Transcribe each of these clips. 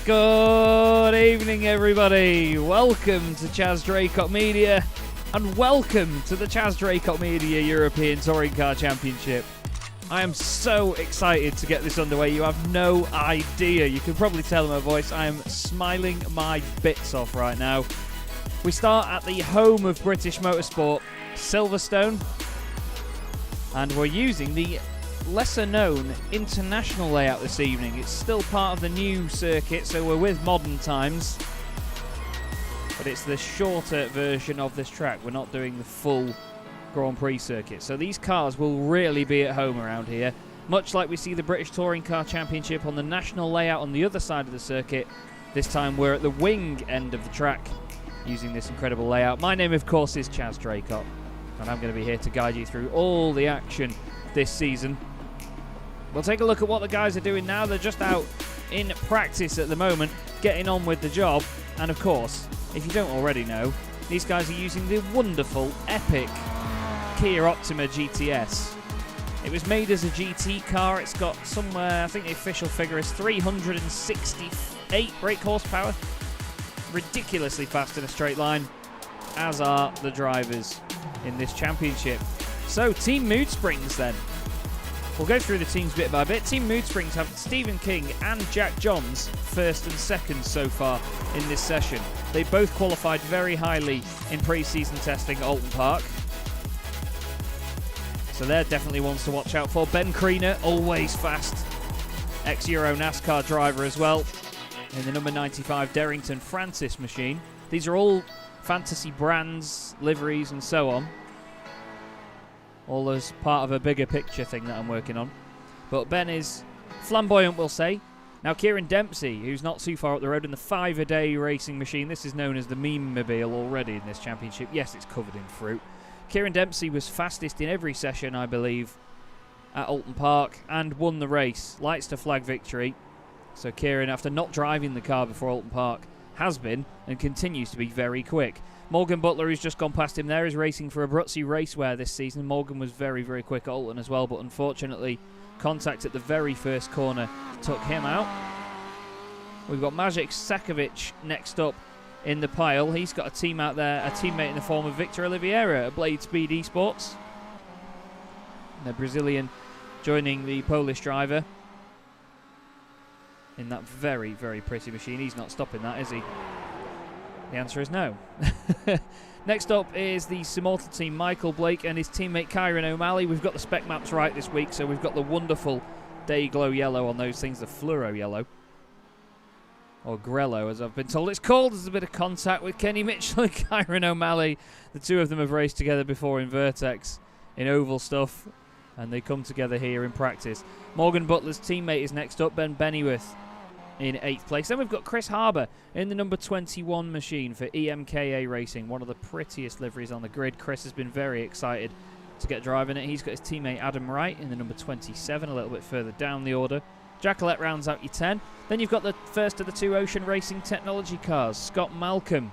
Good evening, everybody. Welcome to Chaz Draycott Media, and welcome to the Chaz Draycott Media European Touring Car Championship. I am so excited to get this underway. You have no idea. You can probably tell in my voice. I am smiling my bits off right now. We start at the home of British motorsport, Silverstone, and we're using the lesser-known international layout this evening. It's still part of the new circuit, so we're with modern times, but it's the shorter version of this track. We're not doing the full Grand Prix circuit, so these cars will really be at home around here, much like we see the British Touring Car Championship on the national layout on the other side of the circuit. This time we're at the wing end of the track using this incredible layout. My name, of course, is Chaz Draycott, and I'm going to be here to guide you through all the action this season. We'll take a look at what the guys are doing now. They're just out in practice at the moment, getting on with the job. And of course, if you don't already know, these guys are using the wonderful, epic Kia Optima GTS. It was made as a GT car. It's got somewhere, I think the official figure is 368 brake horsepower. Ridiculously fast in a straight line, as are the drivers in this championship. So, Team Mood Springs then. We'll go through the teams bit by bit. Team Mood Springs have Stephen King and Jack Johns first and second so far in this session. They both qualified very highly in pre-season testing at Alton Park, so they're definitely ones to watch out for. Ben Kriener, always fast, ex-Euro NASCAR driver as well, in the number 95 Derrington Francis machine. These are all fantasy brands, liveries and so on, all as part of a bigger picture thing that I'm working on. But Ben is flamboyant, we'll say. Now Kieran Dempsey, who's not too far up the road in the 5-a-day racing machine. This is known as the meme-mobile already in this championship. Yes, it's covered in fruit. Kieran Dempsey was fastest in every session, I believe, at Alton Park, and won the race. Lights to flag victory. So Kieran, after not driving the car before Alton Park, has been and continues to be very quick. Morgan Butler, who's just gone past him there, is racing for Abruzzi Raceware this season. Morgan was very, very quick at Alton as well, but unfortunately, contact at the very first corner took him out. We've got Maciej Sakovic next up in the pile. He's got a team out there, a teammate in the form of Victor Oliveira at Blade Speed Esports. The Brazilian joining the Polish driver in that very, very pretty machine. He's not stopping that, is he? The answer is no. Next up is the Simortal team, Michael Blake and his teammate Kyron O'Malley. We've got the spec maps right this week, so we've got the wonderful day glow yellow on those things, the fluoro yellow, or grello as I've been told it's called. There's a bit of contact with Kenny Mitchell and Kyron O'Malley. The two of them have raced together before in Vertex in oval stuff, and they come together here in practice. Morgan Butler's teammate is next up, Ben Bennyworth, in 8th place. Then we've got Chris Harbour in the number 21 machine for EMKA Racing, one of the prettiest liveries on the grid. Chris has been very excited to get driving it. He's got his teammate Adam Wright in the number 27, a little bit further down the order. Jacqueline rounds out your 10. Then you've got the first of the two Ocean Racing Technology cars, Scott Malcolm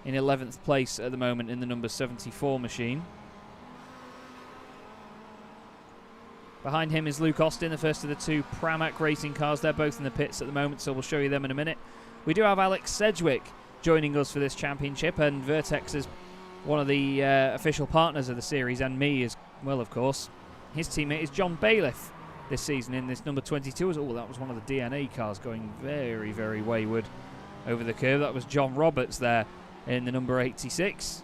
in 11th place at the moment in the number 74 machine. Behind him is Luke Austin, the first of the two Pramac racing cars. They're both in the pits at the moment, so we'll show you them in a minute. We do have Alex Sedgwick joining us for this championship, and Vertex is one of the official partners of the series, and me as well, of course. His teammate is John Bailiff this season in this number 22. Oh, that was one of the DNA cars going very, very wayward over the curve. That was John Roberts there in the number 86.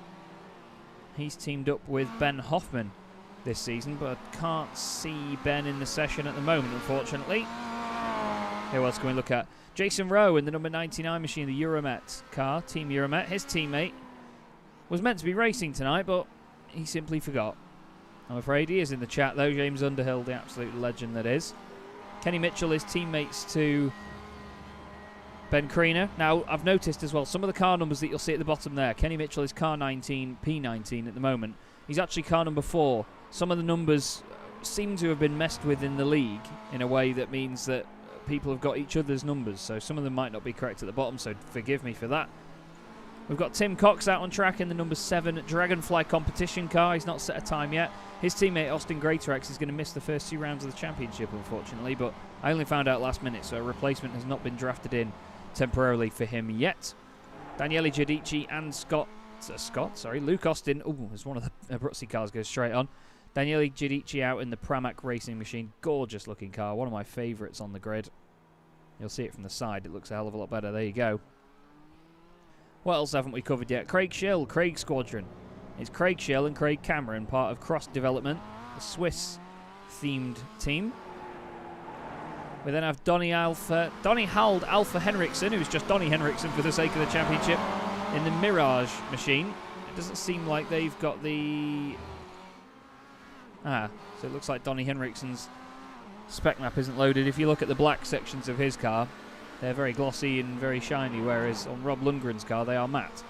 He's teamed up with Ben Hoffman this season, but I can't see Ben in the session at the moment, unfortunately. Who else can we look at? Jason Rowe in the number 99 machine, the Euromet car, Team Euromet. His teammate was meant to be racing tonight, but he simply forgot. I'm afraid he is in the chat though, James Underhill, the absolute legend that is. Kenny Mitchell is teammates to Ben Kriener. Now, I've noticed as well, some of the car numbers that you'll see at the bottom there, Kenny Mitchell is car 19, P19 at the moment. He's actually car number 4. Some of the numbers seem to have been messed with in the league in a way that means that people have got each other's numbers, so some of them might not be correct at the bottom, so forgive me for that. We've got Tim Cox out on track in the number 7 Dragonfly competition car. He's not set a time yet. His teammate Austin Greatorex is going to miss the first 2 rounds of the championship, unfortunately, but I only found out last minute, so a replacement has not been drafted in temporarily for him yet. Daniele Giudici and Luke Austin. Oh, as one of the Abruzzi cars goes straight on. Daniele Giudici out in the Pramac racing machine. Gorgeous looking car. One of my favourites on the grid. You'll see it from the side. It looks a hell of a lot better. There you go. What else haven't we covered yet? Craig Schill, Craig Squadron. It's Craig Schill and Craig Cameron, part of Cross Development, the Swiss-themed team. We then have Donny Hald Alpha Henriksen, who's just Donny Henriksen for the sake of the championship, in the Mirage machine. It doesn't seem like they've got the... so it looks like Donny Henriksen's spec map isn't loaded. If you look at the black sections of his car, they're very glossy and very shiny, whereas on Rob Lundgren's car, they are matte.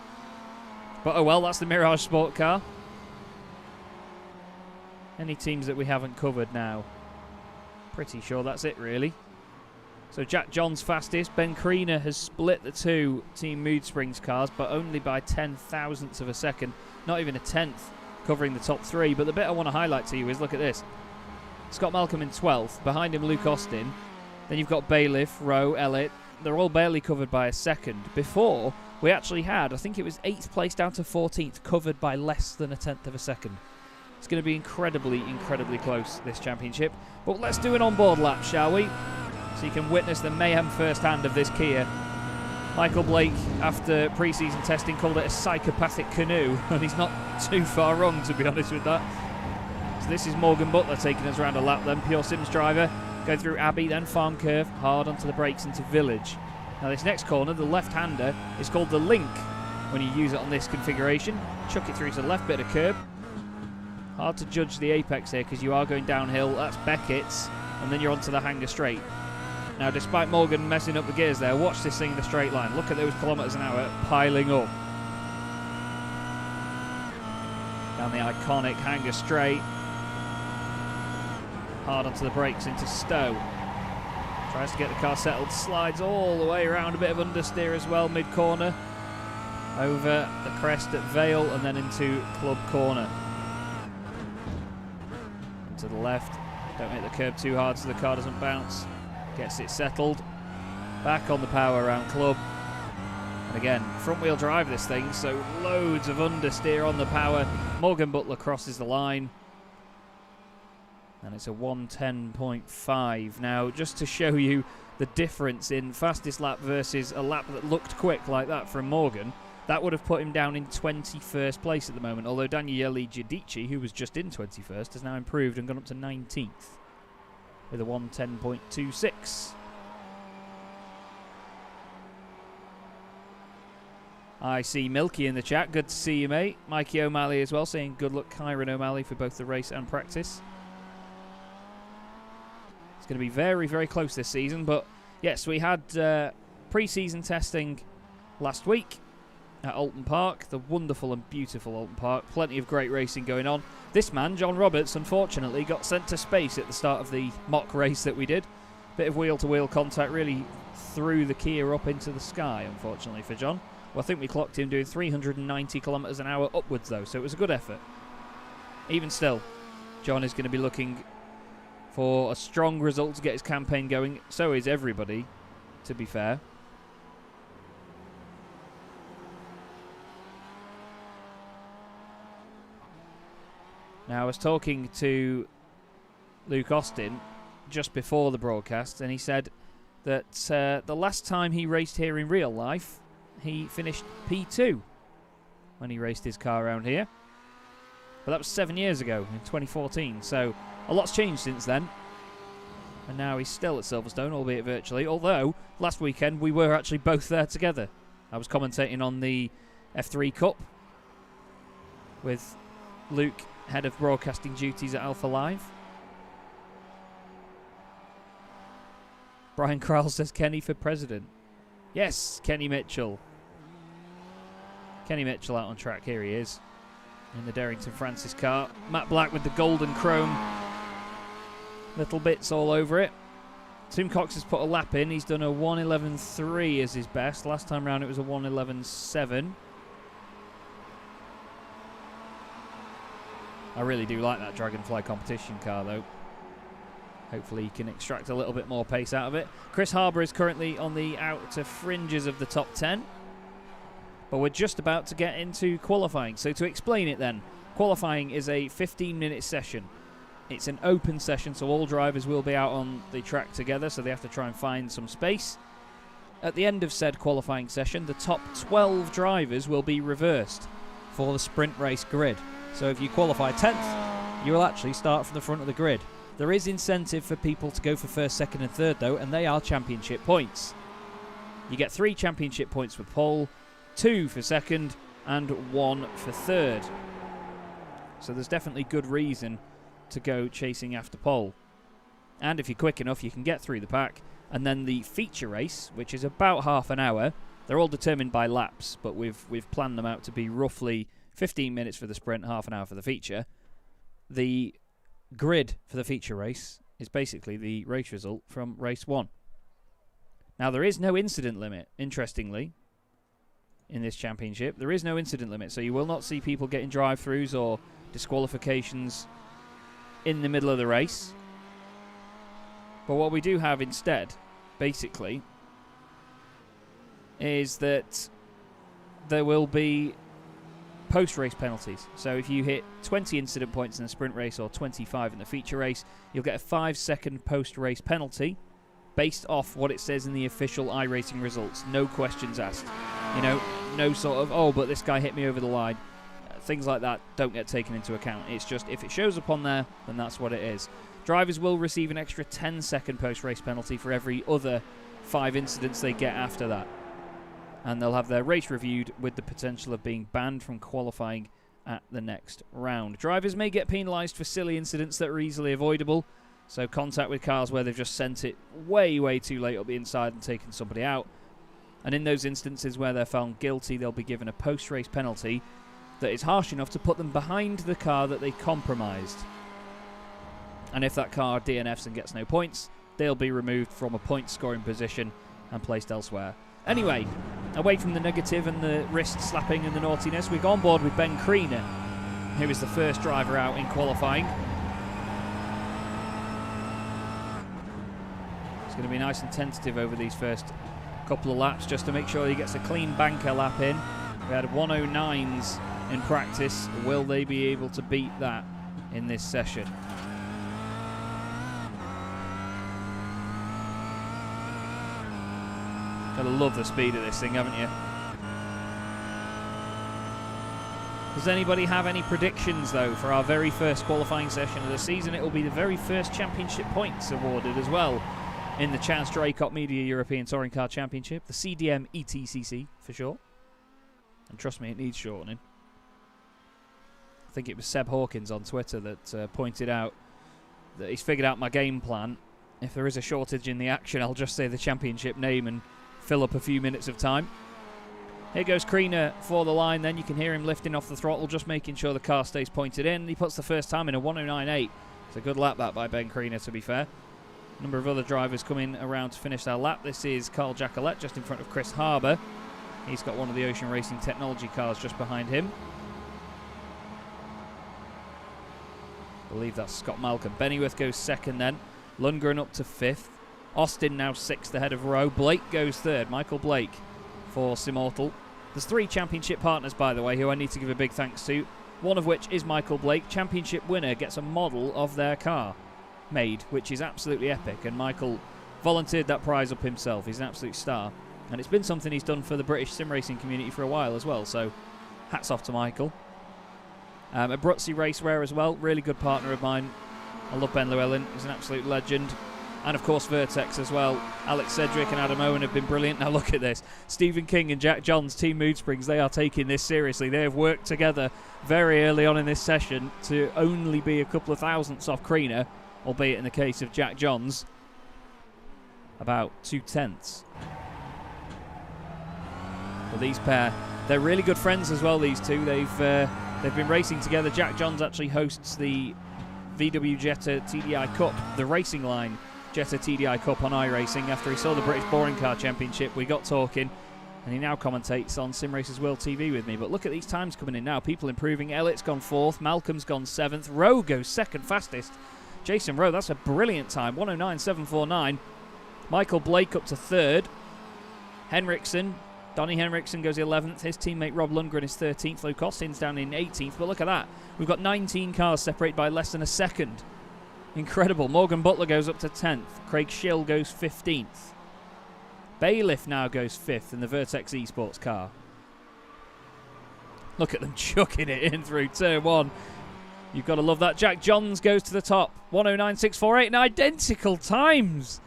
But oh well, that's the Mirage Sport car. Any teams that we haven't covered now? Pretty sure that's it, really. So Jack John's fastest. Ben Kriener has split the 2 Team Mood Springs cars, but only by 10,000ths of a second. Not even a tenth, covering the top 3. But the bit I want to highlight to you is, look at this. Scott Malcolm in 12th. Behind him, Luke Austin. Then you've got Bailiff, Rowe, Elliott. They're all barely covered by a second. Before, we actually had, I think it was 8th place down to 14th, covered by less than a tenth of a second. It's going to be incredibly, incredibly close, this championship. But let's do an onboard lap, shall we? So you can witness the mayhem firsthand of this Kia. Michael Blake, after pre-season testing, called it a psychopathic canoe, and he's not too far wrong, to be honest with that. So this is Morgan Butler taking us around a lap then. Pure Sims driver, going through Abbey, then Farm Curve, hard onto the brakes into Village. Now this next corner, the left-hander, is called the Link when you use it on this configuration. Chuck it through to the left bit of curb. Hard to judge the apex here because you are going downhill. That's Beckett's, and then you're onto the hanger straight. Now, despite Morgan messing up the gears there, watch this thing in the straight line. Look at those kilometres an hour piling up. Down the iconic hanger straight. Hard onto the brakes into Stowe. Tries to get the car settled, slides all the way around, a bit of understeer as well, mid-corner. Over the crest at Vale and then into Club Corner. To the left, don't hit the curb too hard so the car doesn't bounce. Gets it settled. Back on the power around Club. And again, front wheel drive this thing, so loads of understeer on the power. Morgan Butler crosses the line. And it's a 110.5. Now, just to show you the difference in fastest lap versus a lap that looked quick like that from Morgan, that would have put him down in 21st place at the moment, although Daniele Giudici, who was just in 21st, has now improved and gone up to 19th with a 110.26. I see Milky in the chat. Good to see you, mate. Mikey O'Malley as well, saying good luck, Kyron O'Malley, for both the race and practice. It's going to be very, very close this season, but yes, we had pre-season testing last week at Alton Park, the wonderful and beautiful Alton Park. Plenty of great racing going on. This man, John Roberts, unfortunately got sent to space at the start of the mock race that we did. Bit of wheel-to-wheel contact really threw the Kia up into the sky, unfortunately, for John. Well, I think we clocked him doing 390 kilometres an hour upwards, though, so it was a good effort. Even still, John is going to be looking for a strong result to get his campaign going. So is everybody, to be fair. Now, I was talking to Luke Austin just before the broadcast, and he said that the last time he raced here in real life, he finished P2 when he raced his car around here. But that was 7 years ago, in 2014, so a lot's changed since then. And now he's still at Silverstone, albeit virtually, although last weekend we were actually both there together. I was commentating on the F3 Cup with Luke, head of broadcasting duties at Alpha Live. Brian Krall says Kenny for president. Yes, Kenny Mitchell. Kenny Mitchell out on track. Here he is in the Darrington Francis car. Matt Black with the golden chrome little bits all over it. Tim Cox has put a lap in. He's done a 1:11.3 as his best. Last time round it was a 1:11.7. I really do like that Dragonfly competition car, though. Hopefully he can extract a little bit more pace out of it. Chris Harbour is currently on the outer fringes of the top 10. But we're just about to get into qualifying. So to explain it then, qualifying is a 15-minute session. It's an open session, so all drivers will be out on the track together, so they have to try and find some space. At the end of said qualifying session, the top 12 drivers will be reversed for the sprint race grid. So if you qualify 10th, you will actually start from the front of the grid. There is incentive for people to go for first, second and third though, and they are championship points. You get 3 championship points for pole, 2 for second and 1 for third. So there's definitely good reason to go chasing after pole. And if you're quick enough, you can get through the pack. And then the feature race, which is about half an hour, they're all determined by laps, but we've planned them out to be roughly 15 minutes for the sprint, half an hour for the feature. The grid for the feature race is basically the race result from race 1. Now, there is no incident limit, interestingly, in this championship. There is no incident limit, so you will not see people getting drive-throughs or disqualifications in the middle of the race. But what we do have instead, basically, is that there will be post-race penalties. So if you hit 20 incident points in the sprint race or 25 in the feature race, you'll get a 5-second post-race penalty based off what it says in the official iRacing results. No questions asked. You know, no sort of, oh, but this guy hit me over the line. Things like that don't get taken into account. It's just, if it shows up on there, then that's what it is. Drivers will receive an extra 10-second post-race penalty for every other 5 incidents they get after that. And they'll have their race reviewed with the potential of being banned from qualifying at the next round. Drivers may get penalised for silly incidents that are easily avoidable. So contact with cars where they've just sent it way, way too late up the inside and taken somebody out. And in those instances where they're found guilty, they'll be given a post-race penalty that is harsh enough to put them behind the car that they compromised. And if that car DNFs and gets no points, they'll be removed from a point-scoring position and placed elsewhere. Anyway, away from the negative and the wrist slapping and the naughtiness, we go on board with Ben Kriener, who is the first driver out in qualifying. It's going to be nice and tentative over these first couple of laps just to make sure he gets a clean banker lap in. We had 109s in practice. Will they be able to beat that in this session? Gotta love the speed of this thing, haven't you? Does anybody have any predictions, though, for our very first qualifying session of the season? It will be the very first championship points awarded as well in the Chaz Draycott Media European Touring Car Championship, the CDM ETCC for short. And trust me, it needs shortening. I think it was Seb Hawkins on Twitter that pointed out that he's figured out my game plan. If there is a shortage in the action, I'll just say the championship name and fill up a few minutes of time. Here goes Kriener for the line, then you can hear him lifting off the throttle, just making sure the car stays pointed in. He puts the first time in a 109.8. It's a good lap that by Ben Kriener, to be fair. A number of other drivers coming around to finish their lap. This is Carl Jacquelet just in front of Chris Harbour. He's got one of the Ocean Racing Technology cars just behind him. I believe that's Scott Malcolm. Bennyworth goes second then. Lundgren up to 5th. Austin now 6th ahead of Rowe. Blake goes 3rd. Michael Blake for Simortal. There's 3 championship partners, by the way, who I need to give a big thanks to. One of which is Michael Blake. Championship winner gets a model of their car made, which is absolutely epic. And Michael volunteered that prize up himself. He's an absolute star. And it's been something he's done for the British sim racing community for a while as well. So hats off to Michael. Abruzzi Raceware as well. Really good partner of mine. I love Ben Llewellyn. He's an absolute legend. And, of course, Vertex as well. Alex Cedric and Adam Owen have been brilliant. Now, look at this. Stephen King and Jack Johns, Team Mood Springs, they are taking this seriously. They have worked together very early on in this session to only be a couple of thousandths off Kriener, albeit in the case of Jack Johns, about 2/10. But these pair, they're really good friends as well, these two. They've been racing together. Jack Johns actually hosts the VW Jetta TDI Cup, the Racing Line Jetta TDI Cup on iRacing. After he saw the British Boring Car Championship, we got talking, And he now commentates on Sim Racers World TV with me. But look at these times coming in now. People improving. Elliott's gone 4th. Malcolm's gone 7th. Rowe goes 2nd fastest. Jason Rowe, that's a brilliant time. 109.749. Michael Blake up to 3rd. Henriksen. Donny Henriksen goes 11th. His teammate Rob Lundgren is 13th. Luke Austin's down in 18th. But look at that. We've got 19 cars separated by less than a second. Incredible. Morgan Butler goes up to 10th. Craig Schill goes 15th. Bailiff now goes 5th in the Vertex Esports car. Look at them chucking it in through turn 1. You've got to love that. Jack Johns goes to the top. 109.648 and identical times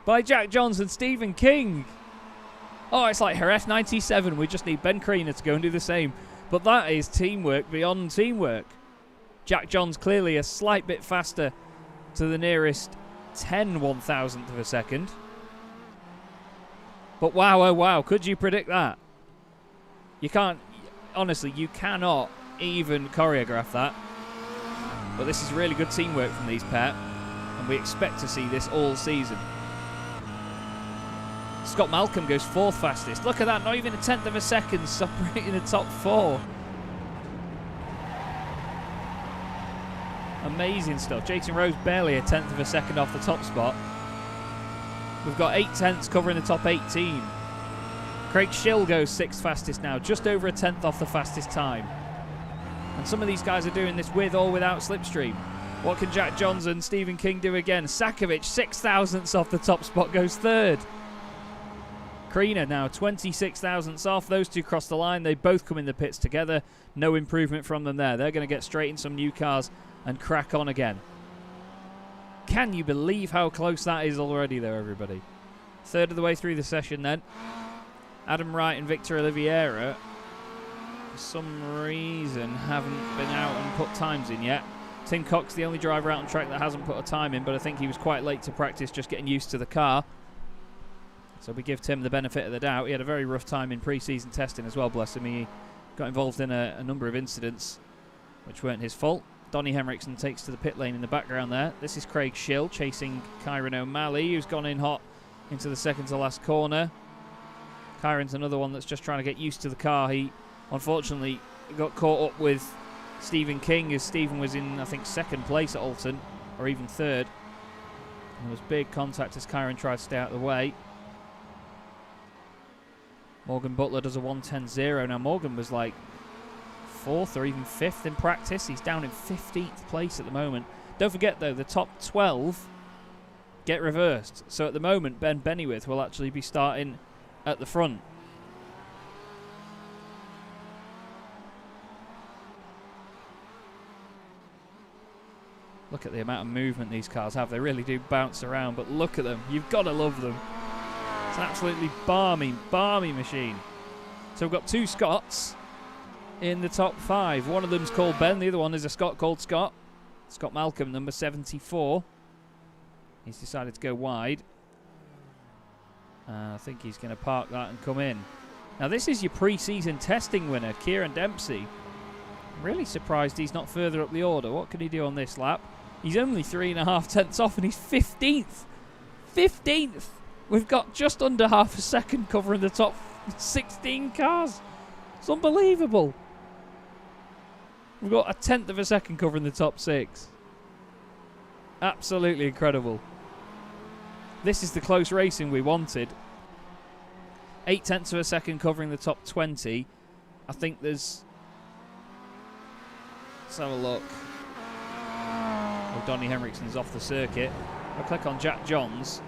by Jack Johns and Stephen King. Oh, it's like her F97. We just need Ben Kriener to go and do the same. But that is teamwork beyond teamwork. Jack Johns clearly a slight bit faster to the nearest 10 1,000th of a second. But wow, oh wow, could you predict that? You can't, honestly, you cannot even choreograph that. But this is really good teamwork from these pair, and we expect to see this all season. Scott Malcolm goes 4th fastest. Look at that, not even a 10th of a second separating the top 4. Amazing stuff. Jason Rowe's barely a 10th of a second off the top spot. We've got 8 tenths covering the top 18. Craig Schill goes 6th fastest now, just over a 10th off the fastest time. And some of these guys are doing this with or without slipstream. What can Jack Johns and Stephen King do again? Sakovic, 6 thousandths off the top spot, goes 3rd. Kriener now 26 thousandths off. Those two cross the line. They both come in the pits together. No improvement from them there. They're going to get straight in some new cars and crack on again. Can you believe how close that is already though, everybody? 3rd of the way through the session then. Adam Wright and Victor Oliveira, for some reason, haven't been out and put times in yet. Tim Cox, the only driver out on track that hasn't put a time in, but I think he was quite late to practice, just getting used to the car. So we give Tim the benefit of the doubt. He had a very rough time in pre-season testing as well, bless him. He got involved in a number of incidents which weren't his fault. Donny Henriksen takes to the pit lane in the background there. This is Craig Schill chasing Kyron O'Malley, who's gone in hot into the second to last corner. Kyron's another one that's just trying to get used to the car. He unfortunately got caught up with Stephen King as Stephen was in, I think, 2nd place at Alton, or even 3rd. And there was big contact as Kyron tried to stay out of the way. Morgan Butler does a 1:10.0. Now Morgan was like 4th or even 5th in practice. He's down in 15th place at the moment. Don't forget though, the top 12 get reversed. So at the moment, Ben Bennyworth will actually be starting at the front. Look at the amount of movement these cars have. They really do bounce around, but look at them. You've got to love them. It's an absolutely balmy machine. So we've got 2 Scots in the top 5. One of them's called Ben, the other one is a Scot called Scott. Scott Malcolm, number 74. He's decided to go wide. I think he's going to park that and come in. Now this is your pre-season testing winner, Kieran Dempsey. I'm really surprised he's not further up the order. What can he do on this lap? He's only 3.5 tenths off and he's 15th. 15th! We've got just under half a second covering the top 16 cars. It's unbelievable. We've got a 10th of a second covering the top 6. Absolutely incredible. This is the close racing we wanted. 8 tenths of a second covering the top 20. I think there's... Let's have a look. Oh, Donny Henriksen's off the circuit. I'll click on Jack Johns.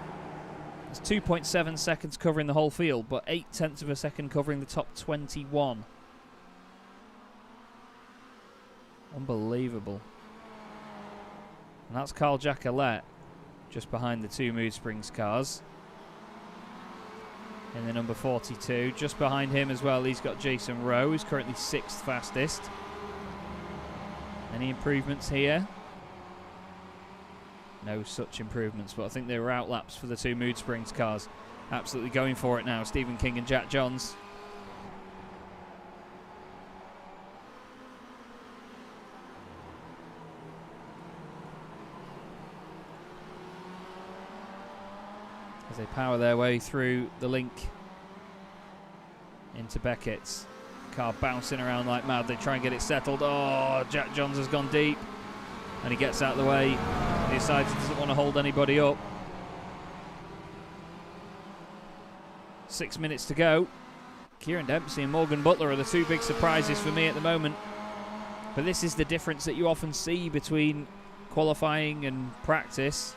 It's 2.7 seconds covering the whole field, but 8 tenths of a second covering the top 21. Unbelievable. And that's Carl Jacquelet, just behind the 2 Mood Springs cars. In the number 42, just behind him as well, he's got Jason Rowe, who's currently 6th fastest. Any improvements here? No such improvements, but I think they were out laps for the 2 Mood Springs cars. Absolutely going for it now, Stephen King and Jack Johns. As they power their way through the link into Beckett's. Car bouncing around like mad. They try and get it settled. Oh, Jack Johns has gone deep. And he gets out of the way. He decides he doesn't want to hold anybody up. 6 minutes to go. Kieran Dempsey and Morgan Butler are the two big surprises for me at the moment. But this is the difference that you often see between qualifying and practice.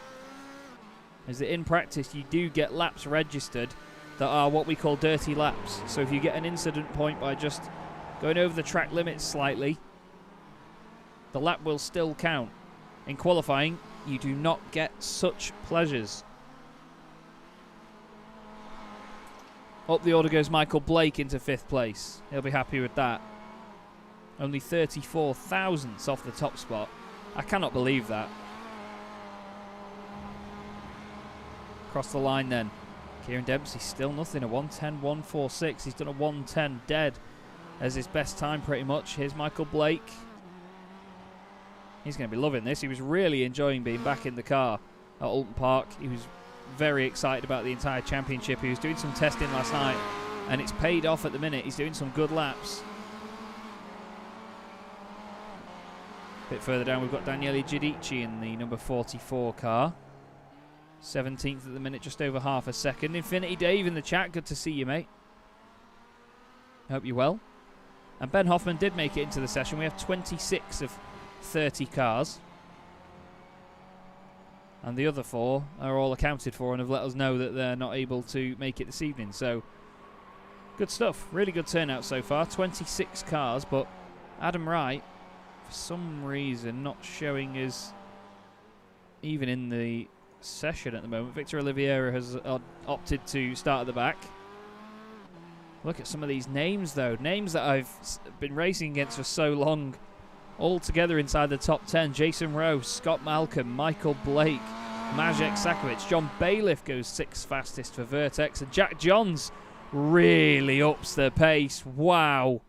Is that in practice you do get laps registered that are what we call dirty laps. So if you get an incident point by just going over the track limits slightly, the lap will still count. In qualifying, you do not get such pleasures. Up the order goes Michael Blake into 5th place. He'll be happy with that. Only 34 thousandths off the top spot. I cannot believe that. Across the line then. Kieran Dempsey still nothing. A 1:10.146. He's done a 1:10 dead as his best time pretty much. Here's Michael Blake. He's going to be loving this. He was really enjoying being back in the car at Alton Park. He was very excited about the entire championship. He was doing some testing last night and it's paid off at the minute. He's doing some good laps. A bit further down we've got Daniele Giudici in the number 44 car. 17th at the minute, just over half a second. Infinity Dave in the chat, good to see you, mate. Hope you're well. And Ben Hoffman did make it into the session. We have 26 of 30 cars. And the other 4 are all accounted for and have let us know that they're not able to make it this evening. So, good stuff. Really good turnout so far. 26 cars, but Adam Wright, for some reason, not showing us even in the session at the moment. Victor Oliveira has opted to start at the back. Look at some of these names, though. Names that I've been racing against for so long. All together inside the top 10. Jason Rowe, Scott Malcolm, Michael Blake, Maciej Sakovic. John Bailiff goes 6th fastest for Vertex. And Jack Johns really ups the pace. Wow.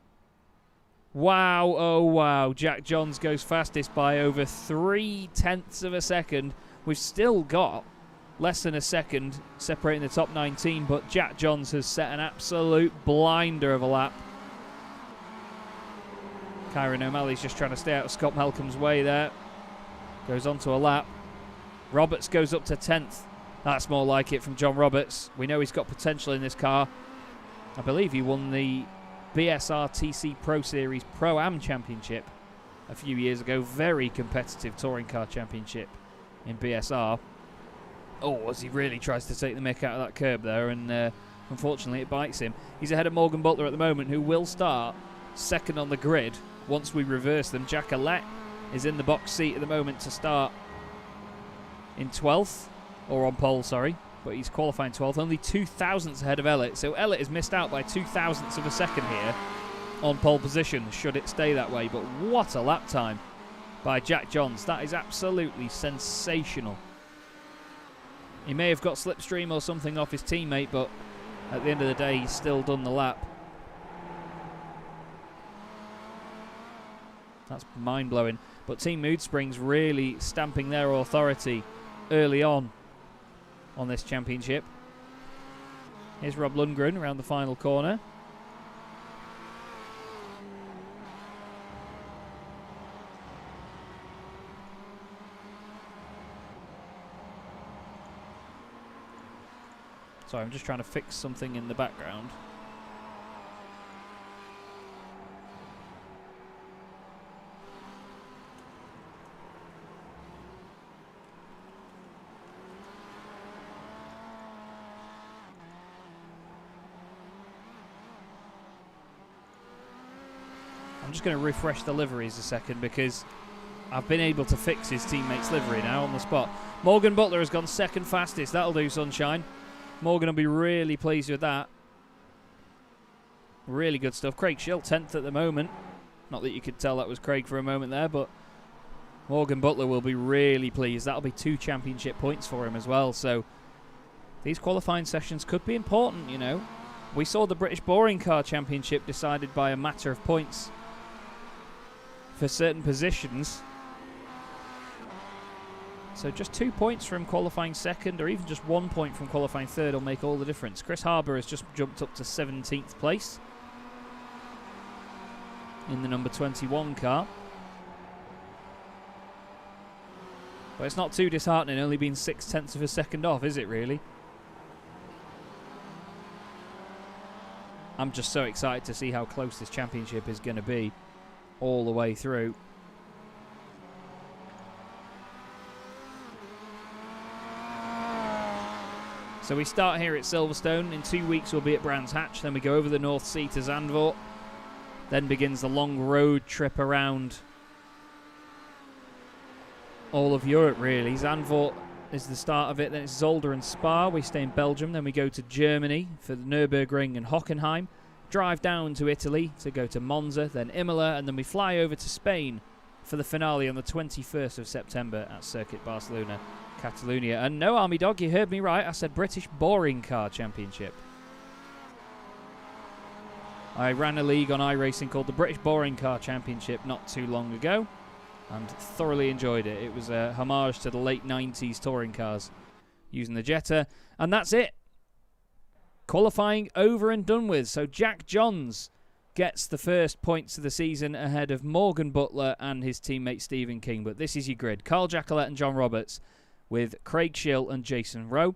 Wow, oh wow. Jack Johns goes fastest by over 0.3 of a second. We've still got less than a second separating the top 19, but Jack Johns has set an absolute blinder of a lap. Kyron O'Malley's just trying to stay out of Scott Malcolm's way there. Goes on to a lap. Roberts goes up to 10th. That's more like it from John Roberts. We know he's got potential in this car. I believe he won the BSR-TC Pro Series Pro-Am Championship a few years ago. Very competitive touring car championship in BSR. Oh, as he really tries to take the mick out of that curb there, and unfortunately it bites him. He's ahead of Morgan Butler at the moment, who will start second on the grid once we reverse them. Jack Alette is in the box seat at the moment to start in 12th, or on pole, sorry, but he's qualifying 12th, only 2 thousandths ahead of Ellett. So Ellett has missed out by 2 thousandths of a second here on pole position, should it stay that way. But what a lap time by Jack Johns. That is absolutely sensational. He may have got slipstream or something off his teammate, but at the end of the day, he's still done the lap. That's mind-blowing. But Team Mood Springs really stamping their authority early on this championship. Here's Rob Lundgren around the final corner. Sorry, I'm just trying to fix something in the background. I'm just going to refresh the liveries a second because I've been able to fix his teammate's livery now on the spot. Morgan Butler has gone second fastest. That'll do, sunshine. Morgan will be really pleased with that. Really good stuff. Craig Schill 10th at the moment. Not that you could tell that was Craig for a moment there, but Morgan Butler will be really pleased. That'll be 2 championship points for him as well. So these qualifying sessions could be important, you know. We saw the British Boring Car Championship decided by a matter of points for certain positions. So just 2 points from qualifying second, or even just 1 point from qualifying third, will make all the difference. Chris Harbour has just jumped up to 17th place. in the number 21 car. But it's not too disheartening, only being 0.6 of a second off, is it really? I'm just so excited to see how close this championship is going to be all the way through. So we start here at Silverstone. In 2 weeks we'll be at Brands Hatch. Then we go over the North Sea to Zandvoort. Then begins the long road trip around all of Europe, really. Zandvoort is the start of it. Then it's Zolder and Spa. We stay in Belgium. Then we go to Germany for the Nürburgring and Hockenheim. Drive down to Italy to go to Monza, then Imola, and then we fly over to Spain for the finale on the 21st of September at Circuit Barcelona, Catalonia. And no, Army Dog, you heard me right. I said British Boring Car Championship. I ran a league on iRacing called the British Boring Car Championship not too long ago, and thoroughly enjoyed it. It was a homage to the late 90s touring cars using the Jetta. And that's it. Qualifying over and done with. So Jack Johns gets the first points of the season ahead of Morgan Butler and his teammate Stephen King. But this is your grid. Carl Jacquelet and John Roberts with Craig Schill and Jason Rowe.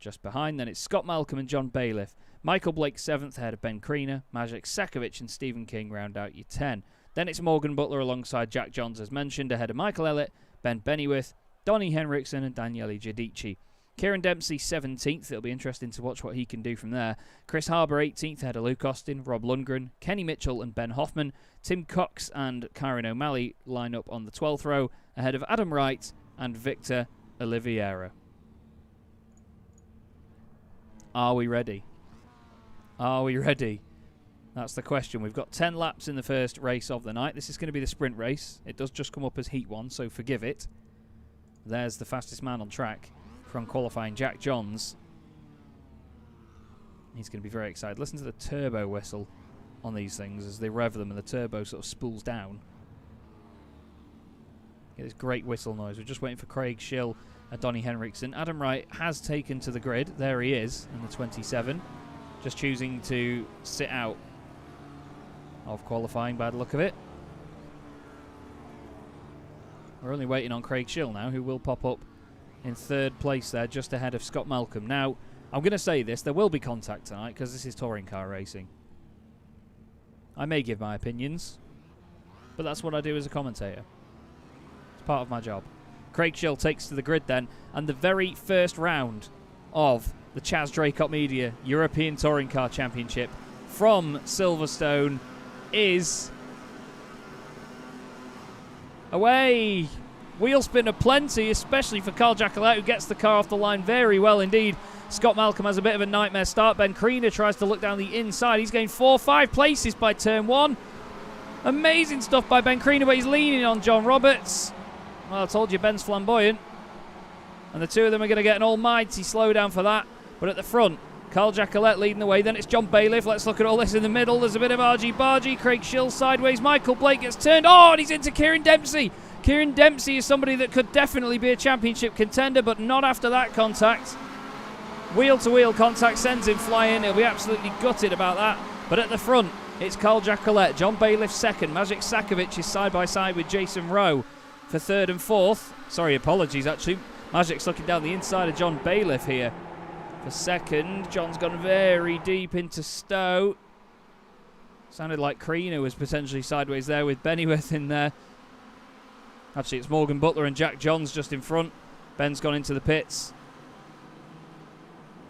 Just behind, then it's Scott Malcolm and John Bailiff. Michael Blake 7th ahead of Ben Kriener. Maciej Sakovic and Stephen King round out your 10. Then it's Morgan Butler alongside Jack Johns, as mentioned, ahead of Michael Elliott, Ben Bennyworth, Donnie Henriksen and Daniele Giudici. Kieran Dempsey 17th. It'll be interesting to watch what he can do from there. Chris Harbour 18th ahead of Luke Austin, Rob Lundgren, Kenny Mitchell and Ben Hoffman. Tim Cox and Kyron O'Malley line up on the 12th row ahead of Adam Wright and Victor Oliveira. Are we ready? Are we ready? That's the question. We've got 10 laps in the first race of the night. This is going to be the sprint race. It does just come up as Heat 1, so forgive it. There's the fastest man on track from qualifying, Jack Johns. He's going to be very excited. Listen to the turbo whistle on these things as they rev them and the turbo sort of spools down. Get this great whistle noise. We're just waiting for Craig Schill and Donnie Henriksen. Adam Wright has taken to the grid. There he is in the 27. Just choosing to sit out of qualifying by the look of it. We're only waiting on Craig Schill now, who will pop up in third place there, just ahead of Scott Malcolm. Now, I'm going to say this, there will be contact tonight because this is touring car racing. I may give my opinions, but that's what I do as a commentator. It's part of my job. Craig Schill takes to the grid then, and the very first round of the Chaz Draycott Media European Touring Car Championship from Silverstone is away. Wheel spin aplenty, especially for Carl Jacquelet, who gets the car off the line very well indeed. Scott Malcolm has a bit of a nightmare start. Ben Kriener tries to look down the inside. He's gained 4-5 places by turn 1. Amazing stuff by Ben Kriener, but he's leaning on John Roberts. Well, I told you, Ben's flamboyant. And the two of them are going to get an almighty slowdown for that. But at the front, Carl Jacquelet leading the way. Then it's John Bailiff. Let's look at all this in the middle. There's a bit of argy-bargy. Craig Schill sideways. Michael Blake gets turned. Oh, and he's into Kieran Dempsey. Kieran Dempsey is somebody that could definitely be a championship contender, but not after that contact. Wheel-to-wheel contact sends him flying. He'll be absolutely gutted about that. But at the front, it's Carl Jacquelet. John Bailiff second. Maciej Sakovic is side-by-side with Jason Rowe for third and fourth. Sorry, apologies, actually. Maciej's looking down the inside of John Bailiff here for second. John's gone very deep into Stowe. Sounded like Kriener was potentially sideways there with Bennyworth in there. Actually, it's Morgan Butler and Jack Johns just in front. Ben's gone into the pits.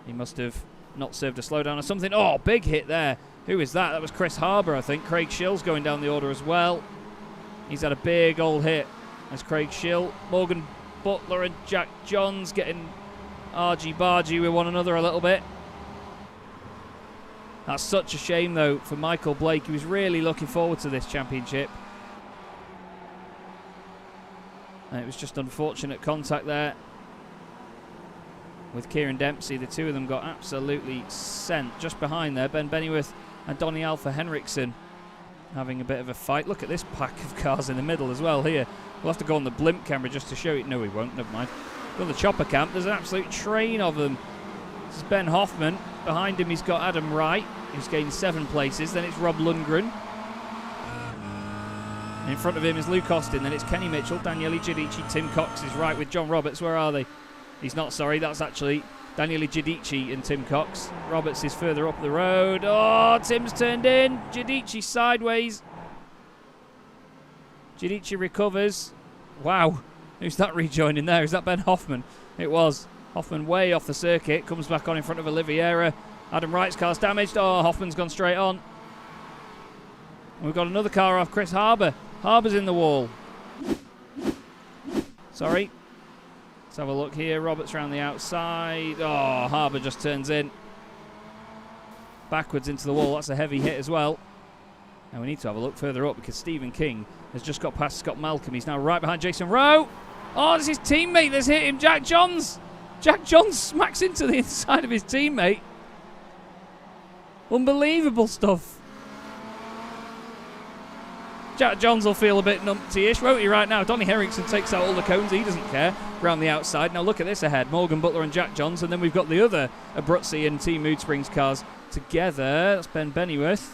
He must have not served a slowdown or something. Oh, big hit there. Who is that? That was Chris Harbour, I think. Craig Schill's going down the order as well. He's had a big old hit. That's Craig Schill. Morgan Butler and Jack Johns getting argy-bargy with one another a little bit. That's such a shame, though, for Michael Blake. He was really looking forward to this championship. And it was just unfortunate contact there with Kieran Dempsey. The two of them got absolutely sent. Just behind there, Ben Bennyworth and Donnie Alpha Henriksen having a bit of a fight. Look at this pack of cars in the middle as well here. We'll have to go on the blimp camera just to show it. No, we won't. Never mind. Go on the chopper camp. There's an absolute train of them. This is Ben Hoffman. Behind him, he's got Adam Wright, who's gained 7 places. Then it's Rob Lundgren. And in front of him is Luke Austin. Then it's Kenny Mitchell, Daniele Giudici, Tim Cox is right with John Roberts. Where are they? He's not, sorry. That's actually Daniele Giudici and Tim Cox. Roberts is further up the road. Oh, Tim's turned in. Giudici sideways. Giudici recovers. Wow. Who's that rejoining there? Is that Ben Hoffman? It was. Hoffman way off the circuit. Comes back on in front of Oliveira. Adam Wright's car's damaged. Oh, Hoffman's gone straight on. We've got another car off. Chris Harbour. Harbour's in the wall. Sorry. Let's have a look here. Roberts around the outside. Oh, Harbour just turns in. Backwards into the wall. That's a heavy hit as well. And we need to have a look further up because Stephen King has just got past Scott Malcolm. He's now right behind Jason Rowe. Oh, it's his teammate that's hit him. Jack Johns. Jack Johns smacks into the inside of his teammate. Unbelievable stuff. Jack Johns will feel a bit numpty-ish, won't he, right now? Donny Henriksen takes out all the cones. He doesn't care. Around the outside. Now look at this ahead. Morgan Butler and Jack Johns. And then we've got the other Abruzzi and Team Mood Springs cars together. That's Ben Bennyworth.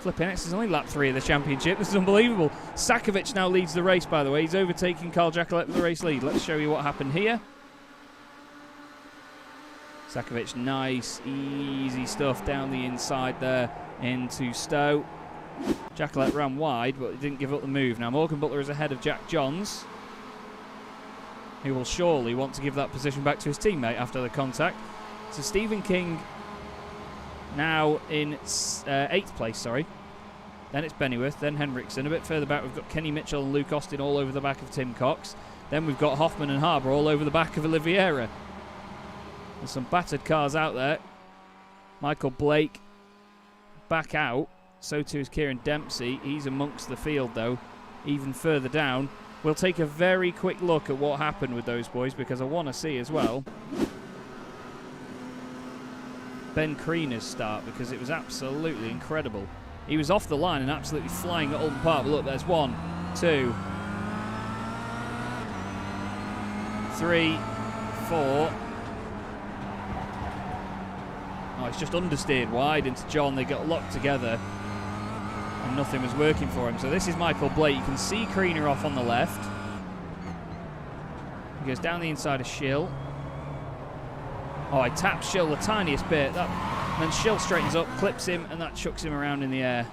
Flipping X is only lap 3 of the championship. This is unbelievable. Sakovic now leads the race, by the way. He's overtaking Carl Jacquelet with the race lead. Let's show you what happened here. Sakovic, nice, easy stuff down the inside there into Stowe. Jacquelet ran wide, but he didn't give up the move. Now Morgan Butler is ahead of Jack Johns, who will surely want to give that position back to his teammate after the contact. So Stephen King now in 8th place, sorry. Then it's Bennyworth, then Henriksen. A bit further back we've got Kenny Mitchell and Luke Austin all over the back of Tim Cox. Then we've got Hoffman and Harbour all over the back of Oliveira. There's some battered cars out there. Michael Blake back out. So too is Kieran Dempsey. He's amongst the field, though, even further down. We'll take a very quick look at what happened with those boys because I want to see as well Ben Kreener's start because it was absolutely incredible. He was off the line and absolutely flying at Alton Park. But look, there's 1, 2, 3, 4. Oh, it's just understeered wide into John. They got locked together and nothing was working for him. So this is Michael Blake. You can see Kreener off on the left. He goes down the inside of Schill. Oh, he taps Schill the tiniest bit. And then Schill straightens up, clips him, and that chucks him around in the air.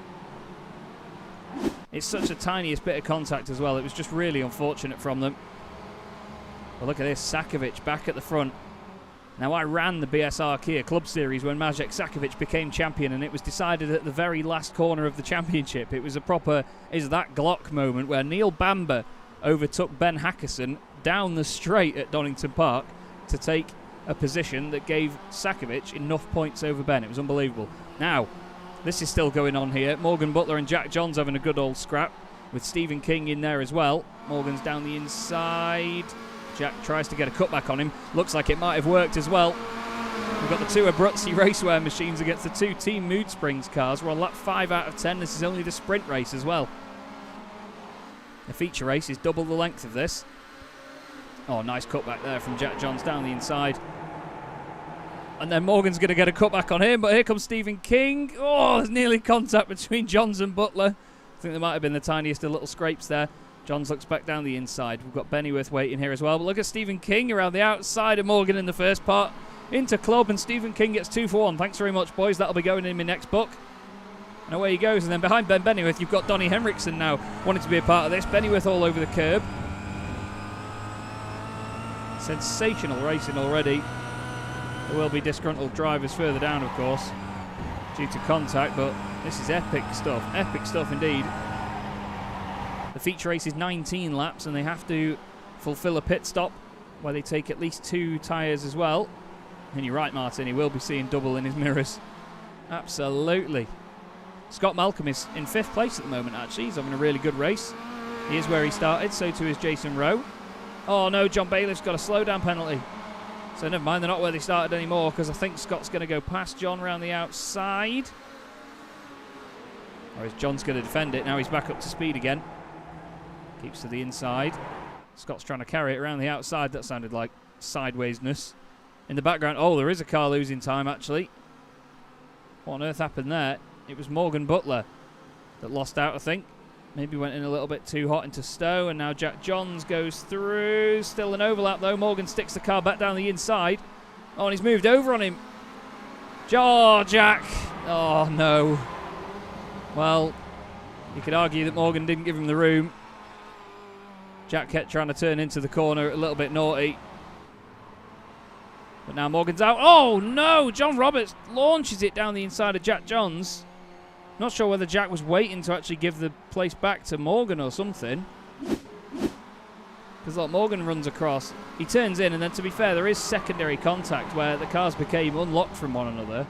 It's such a tiniest bit of contact as well. It was just really unfortunate from them. But look at this, Sakovic back at the front. Now, I ran the BSR Kia Club Series when Maciej Sakovic became champion, and it was decided at the very last corner of the championship. It was a proper is that Glock moment where Neil Bamber overtook Ben Hackerson down the straight at Donington Park to take a position that gave Sakovic enough points over Ben. It was unbelievable. Now, this is still going on here. Morgan Butler and Jack Johns having a good old scrap with Stephen King in there as well. Morgan's down the inside. Jack tries to get a cutback on him. Looks like it might have worked as well. We've got the 2 Abruzzi racewear machines against the 2 Team Mood Springs cars. We're on lap 5 out of 10. This is only the sprint race as well. The feature race is double the length of this. Oh, nice cutback there from Jack Johns down the inside. And then Morgan's going to get a cutback on him, but here comes Stephen King. Oh, there's nearly contact between Johns and Butler. I think there might have been the tiniest of little scrapes there. Johns looks back down the inside. We've got Bennyworth waiting here as well. But look at Stephen King around the outside of Morgan in the first part. Into club, and Stephen King gets 2 for 1. Thanks very much, boys. That'll be going in my next book. And away he goes. And then behind Ben Bennyworth, you've got Donny Henriksen now wanting to be a part of this. Bennyworth all over the curb. Sensational racing already. There will be disgruntled drivers further down, of course, due to contact, but this is epic stuff. Epic stuff indeed. The feature race is 19 laps, and they have to fulfill a pit stop where they take at least 2 tyres as well. And you're right, Martin, he will be seeing double in his mirrors. Absolutely. Scott Malcolm is in 5th place at the moment, actually. He's having a really good race. He is where he started, so too is Jason Rowe. Oh no, John Bailiff's got a slowdown penalty. So never mind, they're not where they started anymore, because I think Scott's going to go past John around the outside. Or is John's going to defend it? Now he's back up to speed again. Keeps to the inside. Scott's trying to carry it around the outside. That sounded like sidewaysness. In the background, oh, there is a car losing time, actually. What on earth happened there? It was Morgan Butler that lost out, I think. Maybe went in a little bit too hot into Stowe, and now Jack Johns goes through. Still an overlap, though. Morgan sticks the car back down the inside. Oh, and he's moved over on him. Oh, Jack. Oh, no. Well, you could argue that Morgan didn't give him the room. Jack kept trying to turn into the corner, a little bit naughty. But now Morgan's out. Oh, no! John Roberts launches it down the inside of Jack Johns. Not sure whether Jack was waiting to actually give the place back to Morgan or something. Because look, Morgan runs across. He turns in, and then to be fair, there is secondary contact where the cars became unlocked from one another.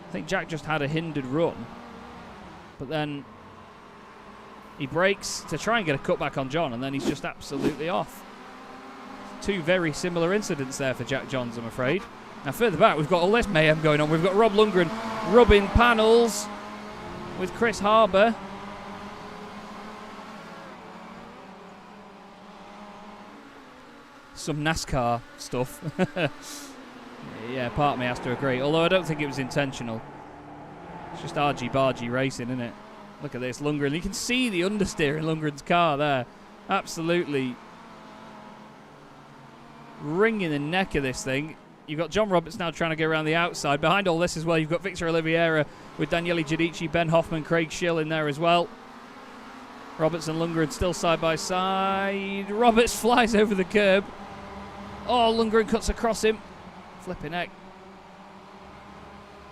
I think Jack just had a hindered run. But then he brakes to try and get a cutback on John, and then he's just absolutely off. Two very similar incidents there for Jack Johns, I'm afraid. Now further back, we've got all this mayhem going on. We've got Rob Lundgren rubbing panels with Chris Harbour. Some NASCAR stuff. Yeah, part of me has to agree. Although I don't think it was intentional. It's just argy-bargy racing, isn't it? Look at this, Lundgren. You can see the understeer in Lundgren's car there. Absolutely wringing the neck of this thing. You've got John Roberts now trying to go around the outside. Behind all this as well, you've got Victor Oliveira with Daniele Giudici, Ben Hoffman, Craig Schill in there as well. Roberts and Lundgren still side by side. Roberts flies over the curb. Oh, Lundgren cuts across him. Flipping heck.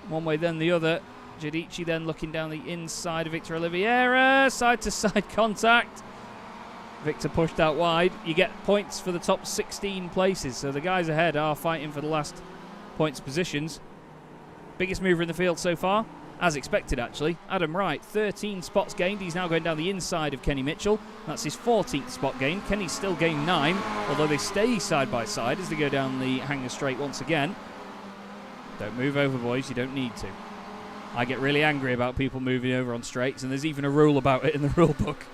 One way then the other. Giudici then looking down the inside of Victor Oliveira. Side to side contact. Victor pushed out wide. You get points for the top 16 places, so the guys ahead are fighting for the last points positions. Biggest mover in the field so far, as expected actually. Adam Wright, 13 spots gained. He's now going down the inside of Kenny Mitchell. That's his 14th spot gained. Kenny's still gained 9, although they stay side by side as they go down the hangar straight once again. Don't move over, boys, you don't need to. I get really angry about people moving over on straights, and there's even a rule about it in the rule book.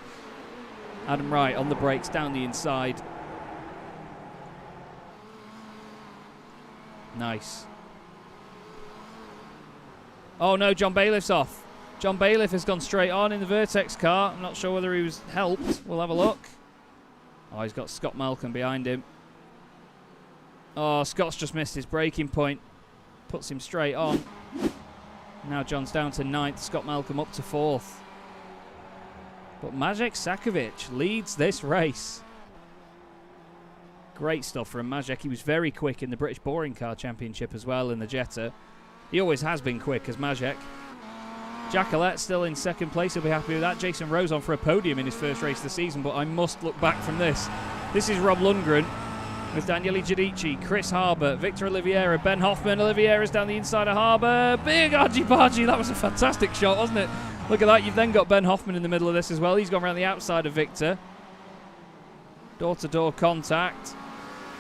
Adam Wright on the brakes down the inside. Nice. Oh no, John Bailiff's off. John Bailiff has gone straight on in the Vertex car. I'm not sure whether he was helped. We'll have a look. Oh, he's got Scott Malcolm behind him. Oh, Scott's just missed his braking point. Puts him straight on. Now John's down to 9th. Scott Malcolm up to 4th. But Maciej Sakovic leads this race. Great stuff from Maciej. He was very quick in the British Boring Car Championship as well in the Jetta. He always has been quick as Maciej. Jack Alette still in 2nd place. He'll be happy with that. Jason Rose on for a podium in his first race of the season, but I must look back from this. This is Rob Lundgren with Daniele Giudici, Chris Harbour, Victor Oliveira, Ben Hoffman. Oliveira's down the inside of Harbour. Big argy-bargy. That was a fantastic shot, wasn't it? Look at that. You've then got Ben Hoffman in the middle of this as well. He's gone around the outside of Victor. Door-to-door contact.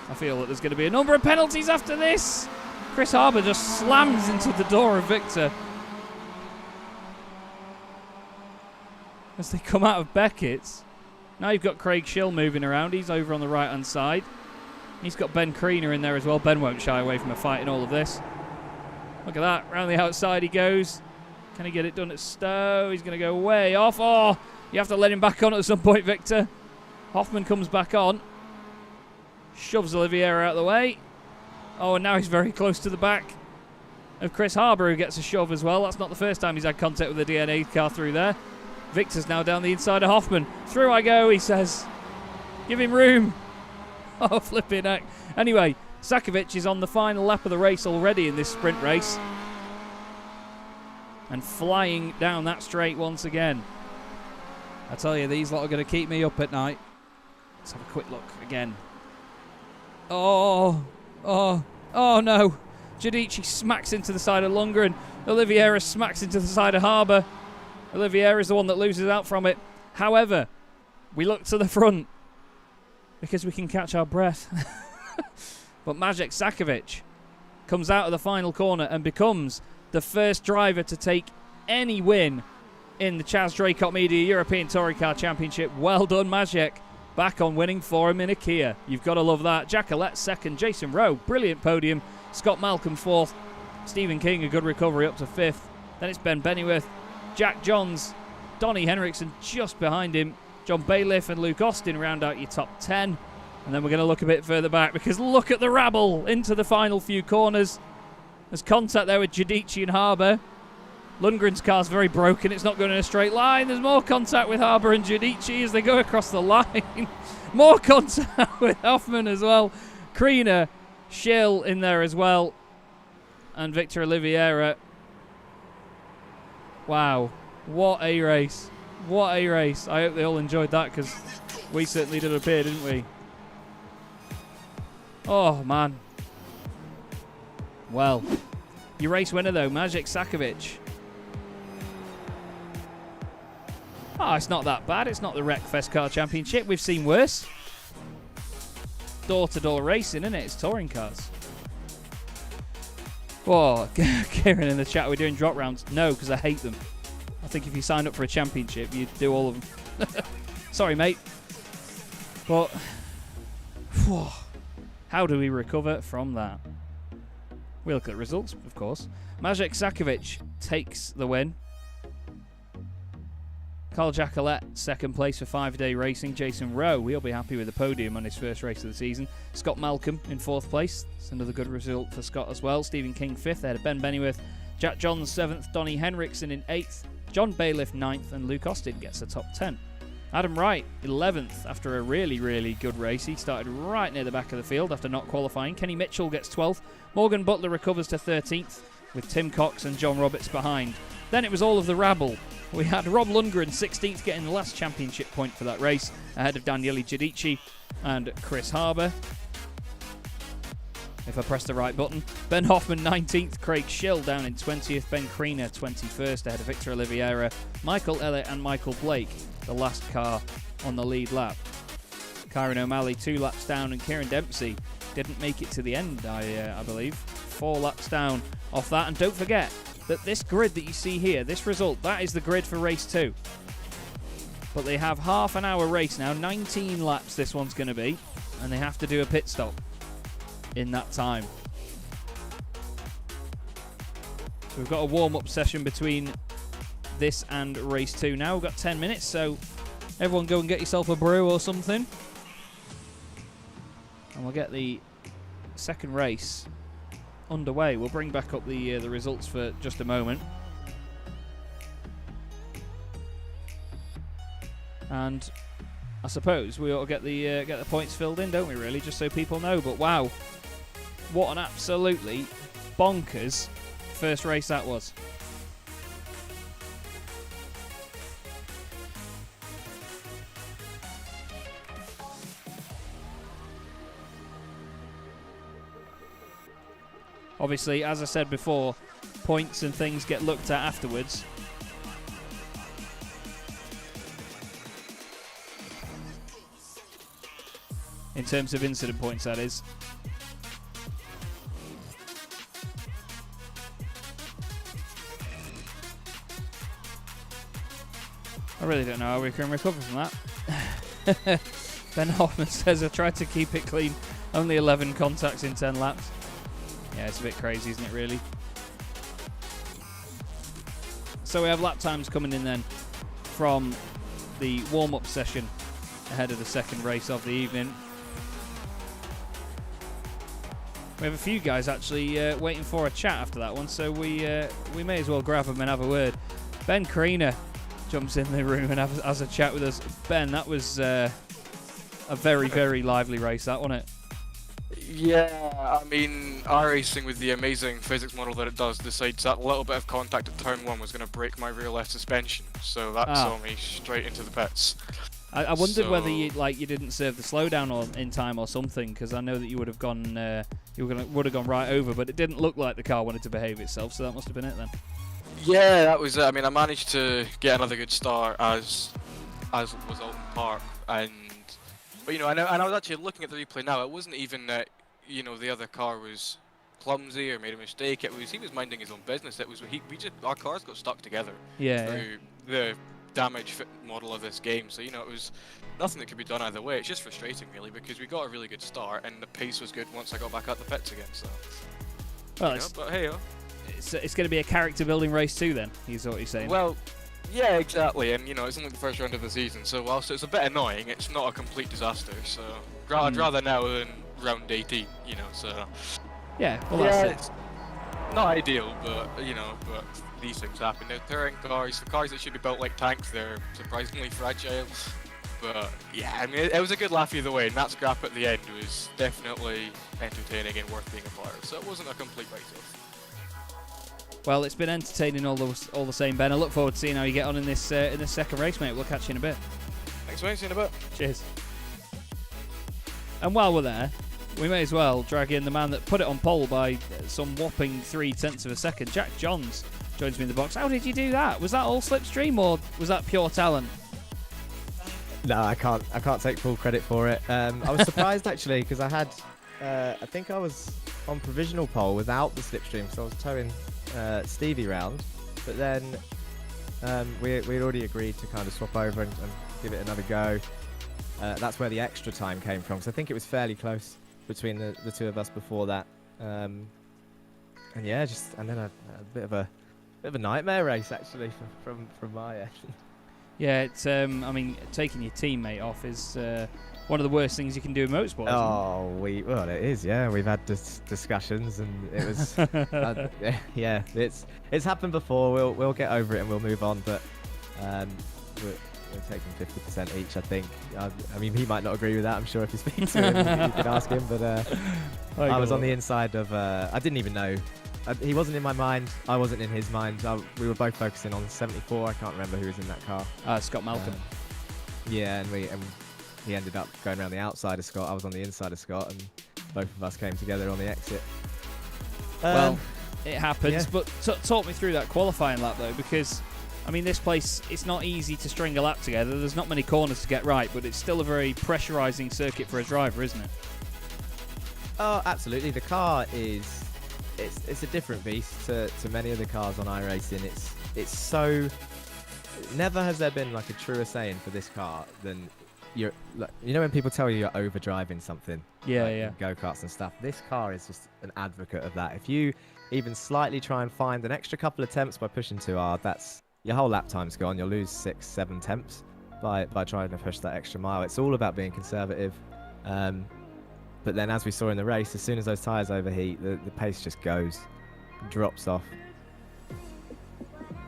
I feel that there's going to be a number of penalties after this. Chris Harbour just slams into the door of Victor as they come out of Beckett's. Now you've got Craig Schill moving around. He's over on the right-hand side. He's got Ben Kriener in there as well. Ben won't shy away from a fight in all of this. Look at that. Round the outside he goes. Can he get it done at Stowe? He's going to go way off. Oh, you have to let him back on at some point, Victor. Hoffman comes back on. Shoves Oliveira out of the way. Oh, and now he's very close to the back of Chris Harbour, who gets a shove as well. That's not the first time he's had contact with the DNA car through there. Victor's now down the inside of Hoffman. Through I go, he says. Give him room. Oh, flipping heck. Anyway, Sakovic is on the final lap of the race already in this sprint race. And flying down that straight once again. I tell you, these lot are going to keep me up at night. Let's have a quick look again. Oh no. Giudici smacks into the side of Lundgren. Oliveira smacks into the side of Harbour. Oliveira is the one that loses out from it. However, we look to the front because we can catch our breath. But Maciej Sakovic comes out of the final corner and becomes the first driver to take any win in the Chaz Draycott Media European Touring Car Championship. Well done, Maciej. Back on winning form in a Kia. You've got to love that. Jack Alette 2nd. Jason Rowe, brilliant podium. Scott Malcolm 4th. Stephen King, a good recovery up to 5th. Then it's Ben Bennyworth Jack Johns, Donnie Henriksen just behind him. John Bailiff and Luke Austin round out your top 10. And then we're going to look a bit further back because look at the rabble into the final few corners. There's contact there with Giudice and Harbour. Lundgren's car's very broken. It's not going in a straight line. There's more contact with Harbour and Giudice as they go across the line. More contact with Hoffman as well. Kriener, Schill in there as well. And Victor Oliveira. Wow. What a race. What a race. I hope they all enjoyed that because we certainly did up here, didn't we? Oh, man. Well, your race winner, though, Maciej Sakovic. Oh, it's not that bad. It's not the Wreckfest Car Championship. We've seen worse. Door-to-door racing, isn't it? It's touring cars. Oh, Kieran in the chat, we're doing drop rounds. No, because I hate them. I think if you signed up for a championship, you'd do all of them. Sorry, mate. But how do we recover from that? We look at the results, of course. Maciej Sakovic takes the win. Carl Jacquelet, second place for 5-day racing. Jason Rowe, we'll be happy with the podium on his first race of the season. Scott Malcolm in fourth place. It's another good result for Scott as well. Stephen King fifth, ahead of Ben Bennyworth. Jack Johns seventh. Donnie Henriksen in eighth. John Bailiff ninth. And Luke Austin gets the top 10. Adam Wright, 11th after a really, really good race. He started right near the back of the field after not qualifying. Kenny Mitchell gets 12th. Morgan Butler recovers to 13th with Tim Cox and John Roberts behind. Then it was all of the rabble. We had Rob Lundgren, 16th, getting the last championship point for that race, ahead of Daniele Giudice and Chris Harbour. If I press the right button. Ben Hoffman, 19th. Craig Schill down in 20th. Ben Kriener, 21st, ahead of Victor Oliveira. Michael Elliott and Michael Blake, the last car on the lead lap. Kyron O'Malley, 2 laps down, and Kieran Dempsey didn't make it to the end, I believe. 4 laps down off that. And don't forget that this grid that you see here, this result, that is the grid for race 2. But they have half an hour race now, 19 laps this one's going to be, and they have to do a pit stop in that time. So we've got a warm-up session between this and race 2 now. We've got 10 minutes, so everyone go and get yourself a brew or something. And we'll get the second race underway. We'll bring back up the results for just a moment. And I suppose we ought to get the points filled in, don't we, really, just so people know. But wow, what an absolutely bonkers first race that was. Obviously, as I said before, points and things get looked at afterwards. In terms of incident points, that is. I really don't know how we can recover from that. Ben Hoffman says, I tried to keep it clean. Only 11 contacts in 10 laps. Yeah, it's a bit crazy, isn't it, really? So we have lap times coming in then from the warm-up session ahead of the second race of the evening. We have a few guys actually waiting for a chat after that one, so we may as well grab them and have a word. Ben Kriener jumps in the room and has a chat with us. Ben, that was a very, very lively race, that, wasn't it? Yeah, I mean, iRacing with the amazing physics model that it does decides that little bit of contact at turn 1 was going to break my rear left suspension, so that saw me straight into the pits. I wondered whether you didn't serve the slowdown in time or something, because I know that you would have gone would have gone right over, but it didn't look like the car wanted to behave itself, so that must have been it then. Yeah, that was it. I mean, I managed to get another good start as was Alton Park, but you know, and I was actually looking at the replay now. It wasn't even that the other car was clumsy or made a mistake. He was minding his own business. It was our cars got stuck together through the damage fit model of this game. So it was nothing that could be done either way. It's just frustrating really because we got a really good start and the pace was good once I got back out the pits again. So well, but hey, it's going to be a character building race too then. Is what you're saying? Well, Yeah, exactly, and it's only the first round of the season, so whilst it's a bit annoying, it's not a complete disaster. So I'd rather now than round 18, So Yeah, well, yeah, that's it. it's not ideal, but but these things happen. They're touring cars, the cars that should be built like tanks, they're surprisingly fragile. But yeah, I mean, it was a good laugh either way, and that scrap at the end was definitely entertaining and worth being a part of. So it wasn't a complete write-off. Well, it's been entertaining all the same, Ben. I look forward to seeing how you get on in this second race, mate. We'll catch you in a bit. Thanks, mate. See you in a bit. Cheers. And while we're there, we may as well drag in the man that put it on pole by some whopping 0.3 of a second. Jack Johns joins me in the box. How did you do that? Was that all slipstream or was that pure talent? No, I can't take full credit for it. I was surprised actually because I had, I think I was on provisional pole without the slipstream, so I was towing Stevie round. But then we'd already agreed to kind of swap over and give it another go. That's where the extra time came from. So I think it was fairly close between the two of us before that. And yeah, and then a bit of a nightmare race actually from my end. Yeah, it's. I mean, taking your teammate off is one of the worst things you can do in motorsport. Well, it is. Yeah, we've had discussions, and it was. Yeah, it's happened before. We'll get over it and we'll move on. But we're taking 50% each, I think. I mean, he might not agree with that. I'm sure if you speak to him, you can ask him. But I was on the inside of. I didn't even know. He wasn't in my mind. I wasn't in his mind. We were both focusing on 74. I can't remember who was in that car. Scott Malcolm. Yeah, and he ended up going around the outside of Scott. I was on the inside of Scott, and both of us came together on the exit. Well, it happens. Yeah. But talk me through that qualifying lap though, because I mean, this place, it's not easy to string a lap together. There's not many corners to get right, but it's still a very pressurising circuit for a driver, isn't it? Oh, absolutely. The car is. It's a different beast to many of the cars on iRacing. It's so. Never has there been like a truer saying for this car than when people tell you you're overdriving something. Yeah, like yeah. in go-karts and stuff. This car is just an advocate of that. If you even slightly try and find an extra couple of temps by pushing too hard, that's your whole lap time's gone. You'll lose 6-7 temps by trying to push that extra mile. It's all about being conservative. But then, as we saw in the race, as soon as those tyres overheat, the pace just drops off.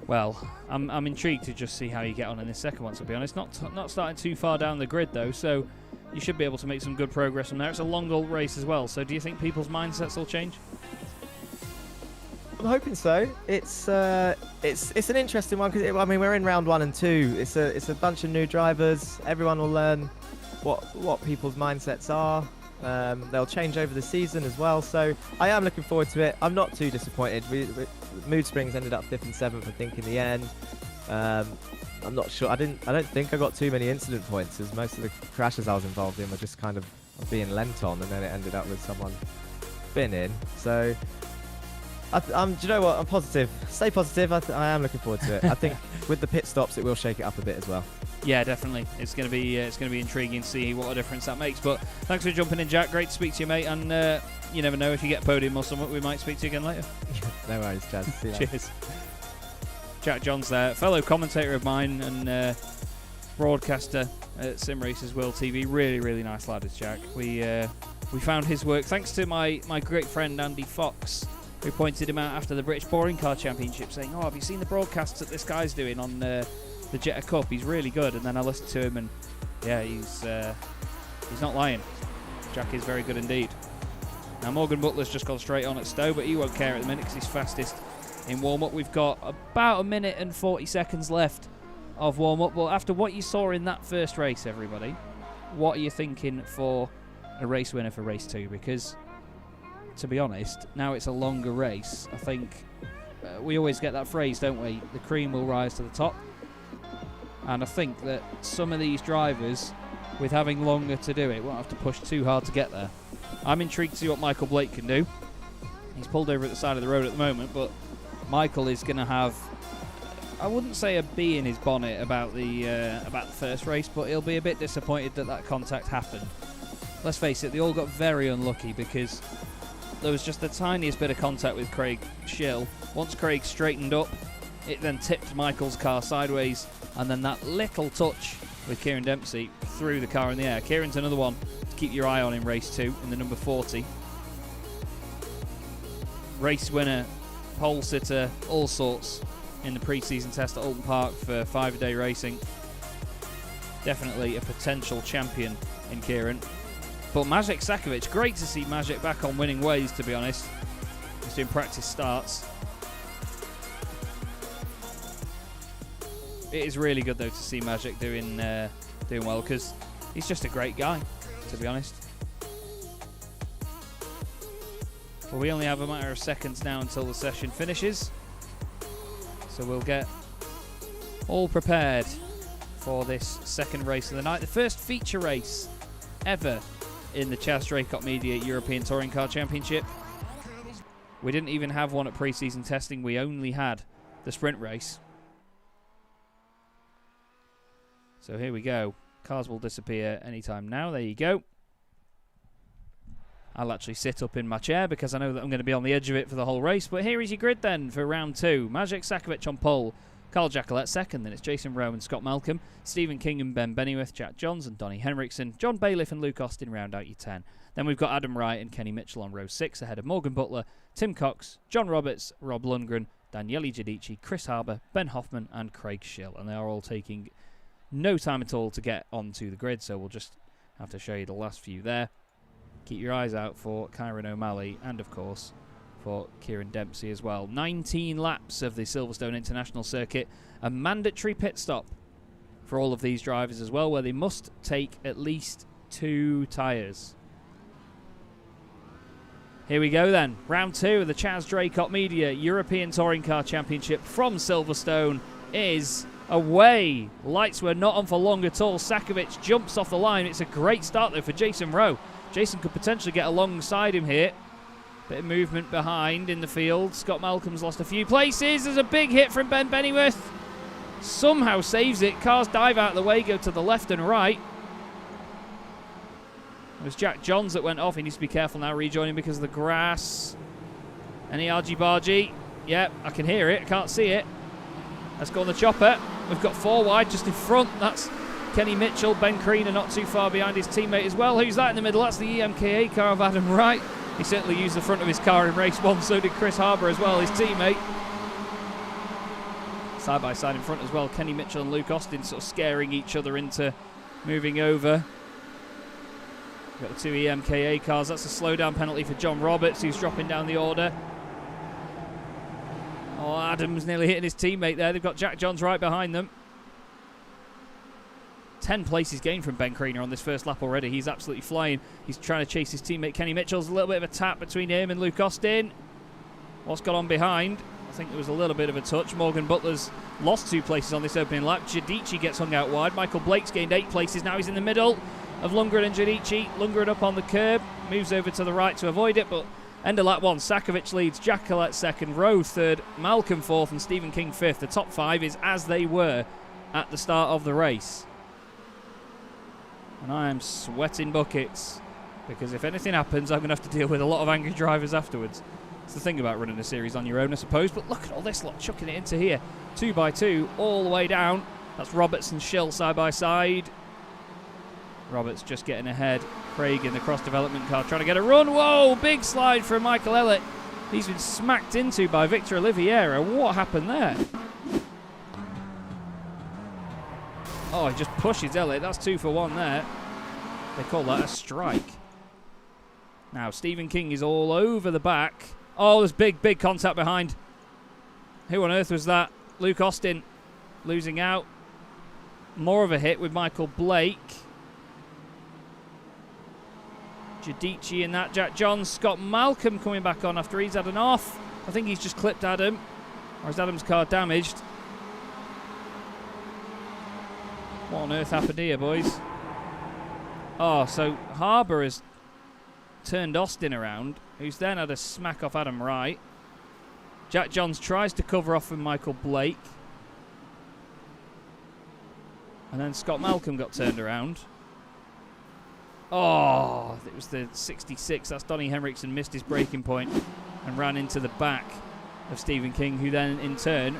Well, I'm intrigued to just see how you get on in this second one, to be honest. Not starting too far down the grid, though, so you should be able to make some good progress from there. It's a long old race as well, so do you think people's mindsets will change? I'm hoping so. It's an interesting one because we're in round 1 and 2. It's a bunch of new drivers. Everyone will learn what people's mindsets are. They'll change over the season as well, so I am looking forward to it. I'm not too disappointed. Mood Springs ended up 5th and 7th, I think, in the end. I'm not sure. I don't think I got too many incident points, as most of the crashes I was involved in were just kind of being lent on, and then it ended up with someone spinning. So, do you know what? I'm positive. Stay positive. I am looking forward to it. I think with the pit stops, it will shake it up a bit as well. Yeah, definitely. It's going to be intriguing to see what a difference that makes. But thanks for jumping in, Jack. Great to speak to you, mate. And you never know, if you get a podium or something, we might speak to you again later. No worries, Chaz. See you later. Cheers. Jack Johns there, fellow commentator of mine and broadcaster at Sim Racers World TV. Really, really nice lad is Jack. We found his work thanks to my great friend Andy Fox, who pointed him out after the British Boring Car Championship, saying, "Oh, have you seen the broadcasts that this guy's doing on the Jetta Cup? He's really good." And then I listened to him, and yeah, he's not lying. Jack is very good indeed. Now Morgan Butler's just gone straight on at Stowe, but he won't care at the minute because he's fastest in warm-up. We've got about 1 minute and 40 seconds left of warm-up. Well, after what you saw in that first race, everybody, what are you thinking for a race winner for race 2? Because, to be honest, now it's a longer race. I think we always get that phrase, don't we? The cream will rise to the top. And I think that some of these drivers, with having longer to do it, won't have to push too hard to get there. I'm intrigued to see what Michael Blake can do. He's pulled over at the side of the road at the moment, but Michael is going to have, I wouldn't say a bee in his bonnet about the first race, but he'll be a bit disappointed that contact happened. Let's face it, they all got very unlucky because there was just the tiniest bit of contact with Craig Schill. Once Craig straightened up, It then tipped Michael's car sideways, and then that little touch with Kieran Dempsey threw the car in the air. Kieran's another one to keep your eye on in race 2 in the number 40. Race winner, pole sitter, all sorts in the pre-season test at Alton Park for 5-a-day racing. Definitely a potential champion in Kieran. But Maciej Sakovic, great to see Maciej back on winning ways, to be honest. He's doing practice starts. It is really good, though, to see Maciej doing well, because he's just a great guy, to be honest. Well, we only have a matter of seconds now until the session finishes. So we'll get all prepared for this second race of the night. The first feature race ever in the Chaz Draycott Media European Touring Car Championship. We didn't even have one at pre-season testing. We only had the sprint race. So here we go. Cars will disappear anytime now. There you go. I'll actually sit up in my chair because I know that I'm going to be on the edge of it for the whole race. But here is your grid then for round 2. Maciej Sakovic on pole. Carl Jacquelet second. Then it's Jason Rowe and Scott Malcolm. Stephen King and Ben Bennyworth. Jack Johns and Donnie Henriksen. John Bailiff and Luke Austin round out your 10. Then we've got Adam Wright and Kenny Mitchell on row 6 ahead of Morgan Butler, Tim Cox, John Roberts, Rob Lundgren, Daniele Giudici, Chris Harbour, Ben Hoffman and Craig Schill. And they are all taking no time at all to get onto the grid, so we'll just have to show you the last few there. Keep your eyes out for Kyron O'Malley and, of course, for Kieran Dempsey as well. 19 laps of the Silverstone International Circuit. A mandatory pit stop for all of these drivers as well, where they must take at least 2 tyres. Here we go then. Round 2 of the Chaz Draycott Media European Touring Car Championship from Silverstone is away. Lights were not on for long at all. Sakovic jumps off the line. It's a great start though for Jason Rowe. Jason could potentially get alongside him here. Bit of movement behind in the field. Scott Malcolm's lost a few places. There's a big hit from Ben Bennyworth. Somehow saves it. Cars dive out of the way, go to the left and right. It was Jack Johns that went off. He needs to be careful now rejoining because of the grass. Any argy-bargy? Yep, I can hear it. I can't see it. Let's go on the chopper. We've got 4 wide just in front. That's Kenny Mitchell. Ben Crean not too far behind his teammate as well. Who's that in the middle? That's the EMKA car of Adam Wright. He certainly used the front of his car in race 1. So did Chris Harbour as well, his teammate. Side by side in front as well. Kenny Mitchell and Luke Austin sort of scaring each other into moving over. We've got the 2 EMKA cars. That's a slowdown penalty for John Roberts, who's dropping down the order. Oh, Adam's nearly hitting his teammate there. They've got Jack Johns right behind them. 10 places gained from Ben Creaner on this first lap already. He's absolutely flying. He's trying to chase his teammate Kenny Mitchell's a little bit of a tap between him and Luke Austin. What's gone on behind? I think there was a little bit of a touch. Morgan Butler's lost 2 places on this opening lap. Giudici gets hung out wide. Michael Blake's gained 8 places. Now he's in the middle of Lundgren and Giudici. Lundgren up on the curb. Moves over to the right to avoid it, but end of lap 1, Sakovic leads, Jacquelet second, Rowe third, Malcolm fourth, and Stephen King fifth. The top 5 is as they were at the start of the race. And I am sweating buckets because if anything happens, I'm going to have to deal with a lot of angry drivers afterwards. It's the thing about running a series on your own, I suppose. But look at all this lot chucking it into here. 2 by 2 all the way down. That's Roberts and Schill side by side. Roberts just getting ahead. Craig in the cross-development car trying to get a run. Whoa, big slide from Michael Ellett. He's been smacked into by Victor Oliveira. What happened there? Oh, he just pushes Ellett. That's 2 for 1 there. They call that a strike. Now, Stephen King is all over the back. Oh, there's big contact behind. Who on earth was that? Luke Austin losing out. More of a hit with Michael Blake. Giudici in that. Jack Johns. Scott Malcolm coming back on after he's had an off. I think he's just clipped Adam. Or is Adam's car damaged? What on earth happened here, boys? Oh, so Harbour has turned Austin around, who's then had a smack off Adam Wright. Jack Johns tries to cover off from Michael Blake. And then Scott Malcolm got turned around. Oh, it was the 66. That's Donnie Henriksen missed his braking point and ran into the back of Stephen King, who then in turn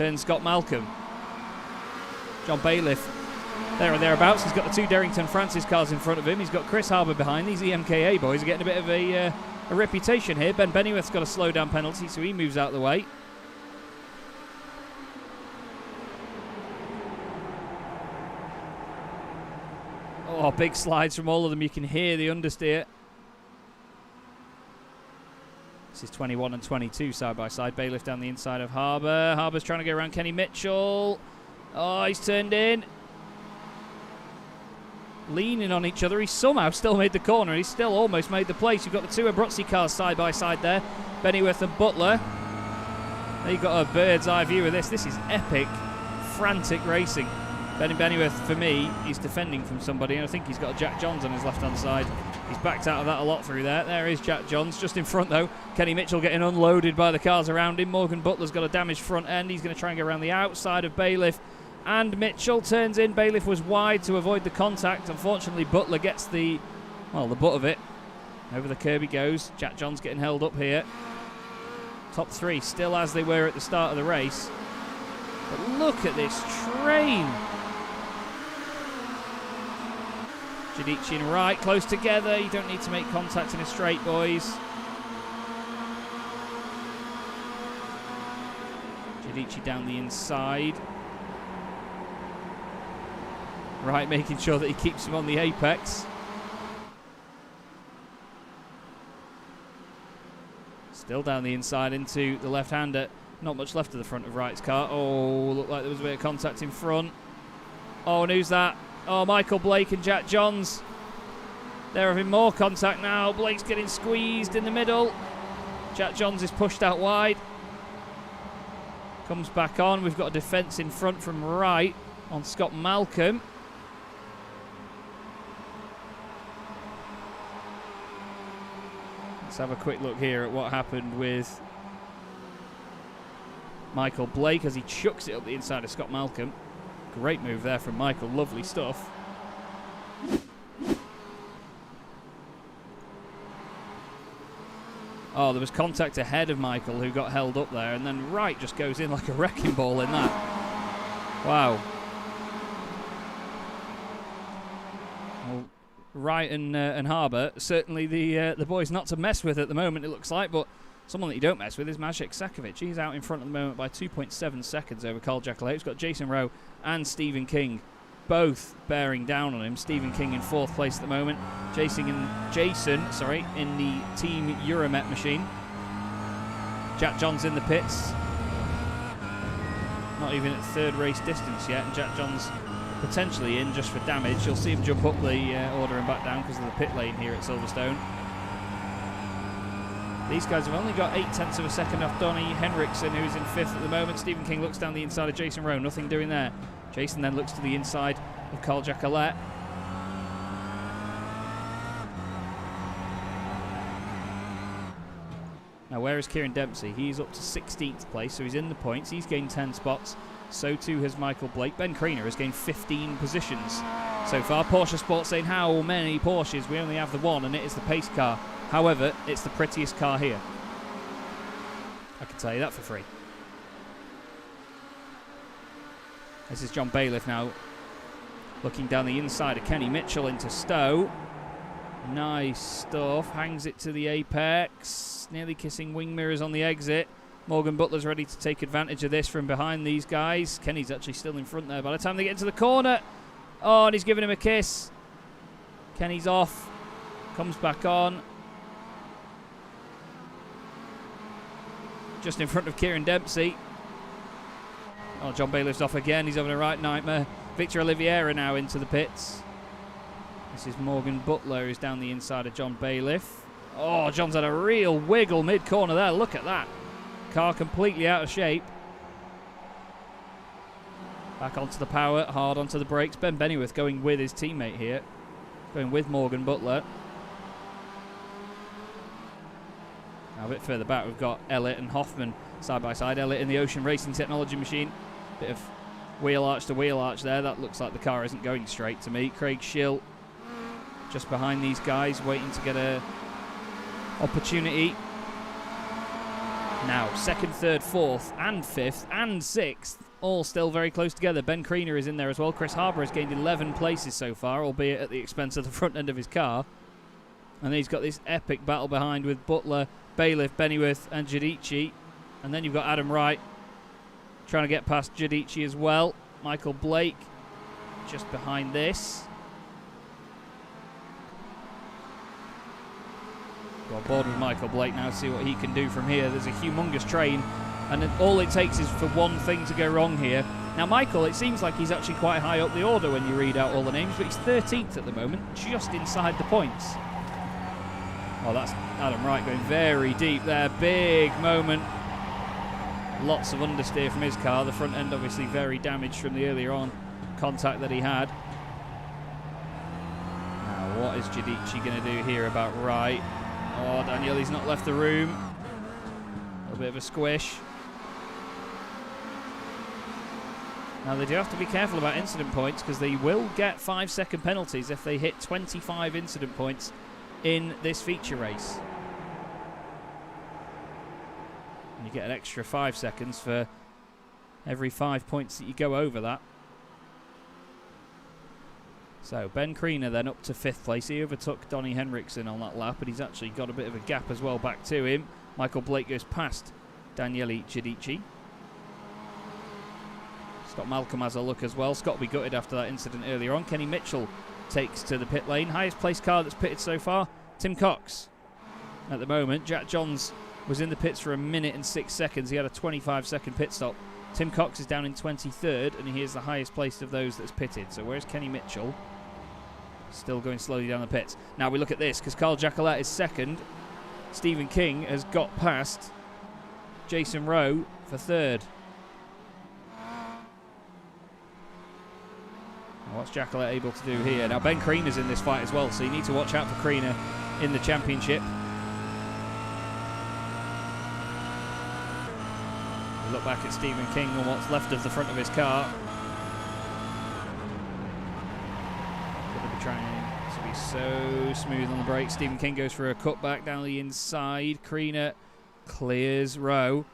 Turns Scott Malcolm. John Bailiff there or thereabouts. He's got the two Darrington Francis cars in front of him. He's got Chris Harbour behind. These EMKA boys are getting a bit of a reputation here. Ben Bennyworth's got a slow down penalty, so he moves out of the way. Oh, big slides from all of them. You can hear the understeer. This is 21 and 22 side by side. Bailiff down the inside of Harbour. Harbour's trying to go around Kenny Mitchell. Oh, he's turned in. Leaning on each other. He's somehow still made the corner. He's still almost made the place. You've got the two Abruzzi cars side by side there. Bennyworth and Butler. They've got a bird's eye view of this. This is epic, frantic racing. Bennyworth, for me, is defending from somebody, and I think he's got Jack Johns on his left-hand side. He's backed out of that a lot through there. There is Jack Johns, just in front, though. Kenny Mitchell getting unloaded by the cars around him. Morgan Butler's got a damaged front end. He's going to try and go around the outside of Bailiff. And Mitchell turns in. Bailiff was wide to avoid the contact. Unfortunately, Butler gets the butt of it. Over the curb he goes. Jack Johns getting held up here. Top three still as they were at the start of the race. But look at this train. Giudici and Wright close together. You don't need to make contact in a straight, boys. Giudici down the inside. Wright making sure that he keeps him on the apex. Still down the inside into the left-hander. Not much left of the front of Wright's car. Oh, looked like there was a bit of contact in front. Oh, and who's that? Oh, Michael Blake and Jack Johns. They're having more contact now. Blake's getting squeezed in the middle. Jack Johns is pushed out wide. Comes back on. We've got a defence in front from Wright on Scott Malcolm. Let's have a quick look here at what happened with Michael Blake as he chucks it up the inside of Scott Malcolm. Great move there from Michael. Lovely stuff. Oh, there was contact ahead of Michael who got held up there, and then Wright just goes in like a wrecking ball in that. Wow. Well, Wright and Harbour, certainly the boys not to mess with at the moment, it looks like, but someone that you don't mess with is Maciej Sakovic. He's out in front at the moment by 2.7 seconds over Carl Jackalay. He's got Jason Rowe and Stephen King both bearing down on him. Stephen King in 4th place at the moment. Jason in the Team Euromet machine. Jack Johns in the pits. Not even at 3rd race distance yet, and Jack Johns potentially in just for damage. You'll see him jump up the order and back down because of the pit lane here at Silverstone. These guys have only got 0.8 of a second off Donny Henriksen, who's in 5th at the moment. Stephen King looks down the inside of Jason Rowe, nothing doing there. Jason then looks to the inside of Carl Jackalay. Now, where is Kieran Dempsey? He's up to 16th place, so he's in the points. He's gained 10 spots. So too has Michael Blake. Ben Kriener has gained 15 positions so far. Porsche Sports saying, how many Porsches? We only have the one, and it is the pace car. However, it's the prettiest car here. I can tell you that for free. This is John Bailiff now looking down the inside of Kenny Mitchell into Stowe. Nice stuff. Hangs it to the apex. Nearly kissing wing mirrors on the exit. Morgan Butler's ready to take advantage of this from behind these guys. Kenny's actually still in front there by the time they get into the corner. Oh, and he's giving him a kiss. Kenny's off. Comes back on. Just in front of Kieran Dempsey. Oh, John Bailiff's off again. He's having a right nightmare. Victor Oliveira now into the pits. This is Morgan Butler who's down the inside of John Bailiff. Oh, John's had a real wiggle mid-corner there. Look at that. Car completely out of shape. Back onto the power, hard onto the brakes. Ben Bennyworth going with his teammate here. Going with Morgan Butler. Now a bit further back, we've got Elliott and Hoffman side by side. Elliott in the Ocean Racing Technology machine. Bit of wheel arch to wheel arch there. That looks like the car isn't going straight to me. Craig Schill just behind these guys, waiting to get a opportunity. Now, second, third, fourth, and fifth, and sixth, all still very close together. Ben Kriener is in there as well. Chris Harbour has gained 11 places so far, albeit at the expense of the front end of his car. And then he's got this epic battle behind with Butler, Bailiff, Bennyworth, and Giudici. And then you've got Adam Wright trying to get past Giudici as well. Michael Blake just behind this. Go on board with Michael Blake now, see what he can do from here. There's a humongous train, and all it takes is for one thing to go wrong here. Now, Michael, it seems like he's actually quite high up the order when you read out all the names, but he's 13th at the moment, just inside the points. Oh, that's Adam Wright going very deep there. Big moment. Lots of understeer from his car. The front end obviously very damaged from the earlier on contact that he had. Now, what is Giudici going to do here about Wright? Oh, Daniele's not left the room. A little bit of a squish. Now, they do have to be careful about incident points because they will get 5-second penalties if they hit 25 incident points in this feature race. And you get an extra 5 seconds for every 5 points that you go over that. So Ben Kriener then up to 5th place. He overtook Donny Henriksen on that lap, but he's actually got a bit of a gap as well back to him. Michael Blake goes past Daniele Giudici. Scott Malcolm has a look as well. Scott will be gutted after that incident earlier on. Kenny Mitchell takes to the pit lane. Highest placed car that's pitted so far, Tim Cox. At the moment, Jack Johns was in the pits for 1 minute and 6 seconds. He had a 25-second pit stop. Tim Cox is down in 23rd, and he is the highest placed of those that's pitted. So where's Kenny Mitchell? Still going slowly down the pits. Now we look at this, because Carl Jacquelet is second. Stephen King has got past Jason Rowe for third. Now what's Jacquelet able to do here? Now Ben Kriener's in this fight as well, so you need to watch out for Kriener in the championship. We look back at Stephen King on what's left of the front of his car. Trying to be so smooth on the brakes. Stephen King goes for a cutback down the inside. Kriener clears Rowe.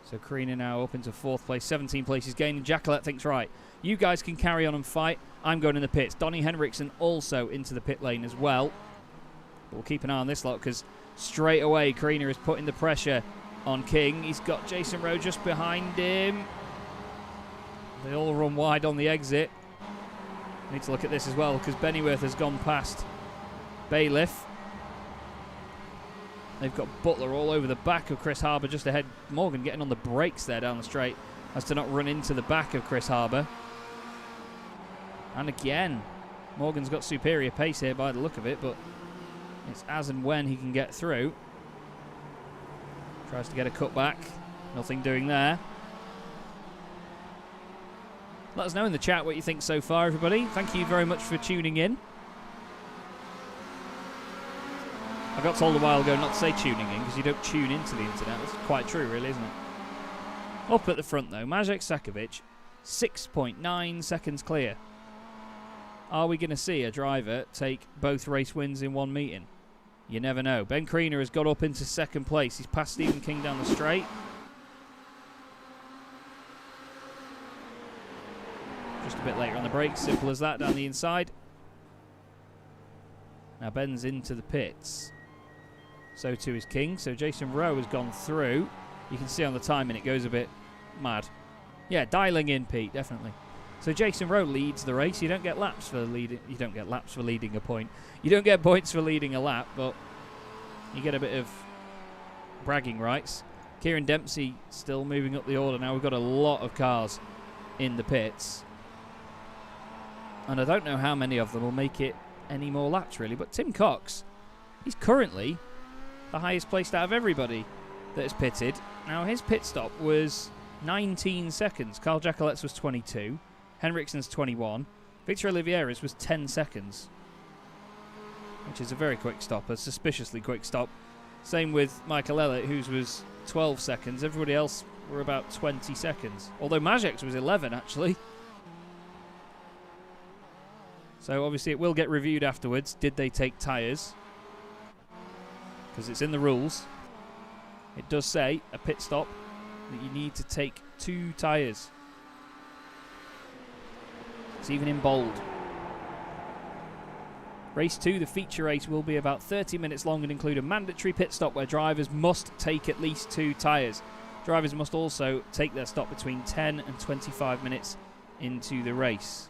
So Kriener now up into 4th place, 17 places gained. Jacquelet thinks, right, you guys can carry on and fight. I'm going in the pits. Donny Henriksen also into the pit lane as well. But we'll keep an eye on this lot because straight away Kriener is putting the pressure on King. He's got Jason Rowe just behind him. They all run wide on the exit. Need to look at this as well because Bennyworth has gone past Bailiff. They've got Butler all over the back of Chris Harbour just ahead. Morgan getting on the brakes there down the straight as to not run into the back of Chris Harbour. And again, Morgan's got superior pace here by the look of it, but it's as and when he can get through. Tries to get a cut back. Nothing doing there. Let us know in the chat what you think so far, everybody. Thank you very much for tuning in. I got told a while ago not to say tuning in because you don't tune into the internet. That's quite true, really, isn't it? Up at the front, though, Maciej Sakovic, 6.9 seconds clear. Are we going to see a driver take both race wins in one meeting? You never know. Ben Kriener has got up into 2nd place. He's passed Stephen King down the straight. Just a bit later on the brakes, simple as that, down the inside. Now Ben's into the pits. So too is King. So Jason Rowe has gone through. You can see on the timing it goes a bit mad. Yeah, dialing in, Pete, definitely. So Jason Rowe leads the race. You don't get laps for leading. You don't get laps for leading a point. You don't get points for leading a lap, but you get a bit of bragging rights. Kieran Dempsey still moving up the order. Now we've got a lot of cars in the pits. And I don't know how many of them will make it any more laps, really. But Tim Cox, he's currently the highest placed out of everybody that is pitted. Now, his pit stop was 19 seconds. Carl Jacquelet's was 22. Henriksen's 21. Victor Oliveira's was 10 seconds. Which is a very quick stop, a suspiciously quick stop. Same with Michael Elliott, whose was 12 seconds. Everybody else were about 20 seconds. Although Maciej's was 11, actually. So obviously it will get reviewed afterwards. Did they take tyres? Because it's in the rules. It does say, a pit stop, that you need to take 2 tyres. It's even in bold. Race 2, the feature race, will be about 30 minutes long and include a mandatory pit stop where drivers must take at least 2 tyres. Drivers must also take their stop between 10 and 25 minutes into the race.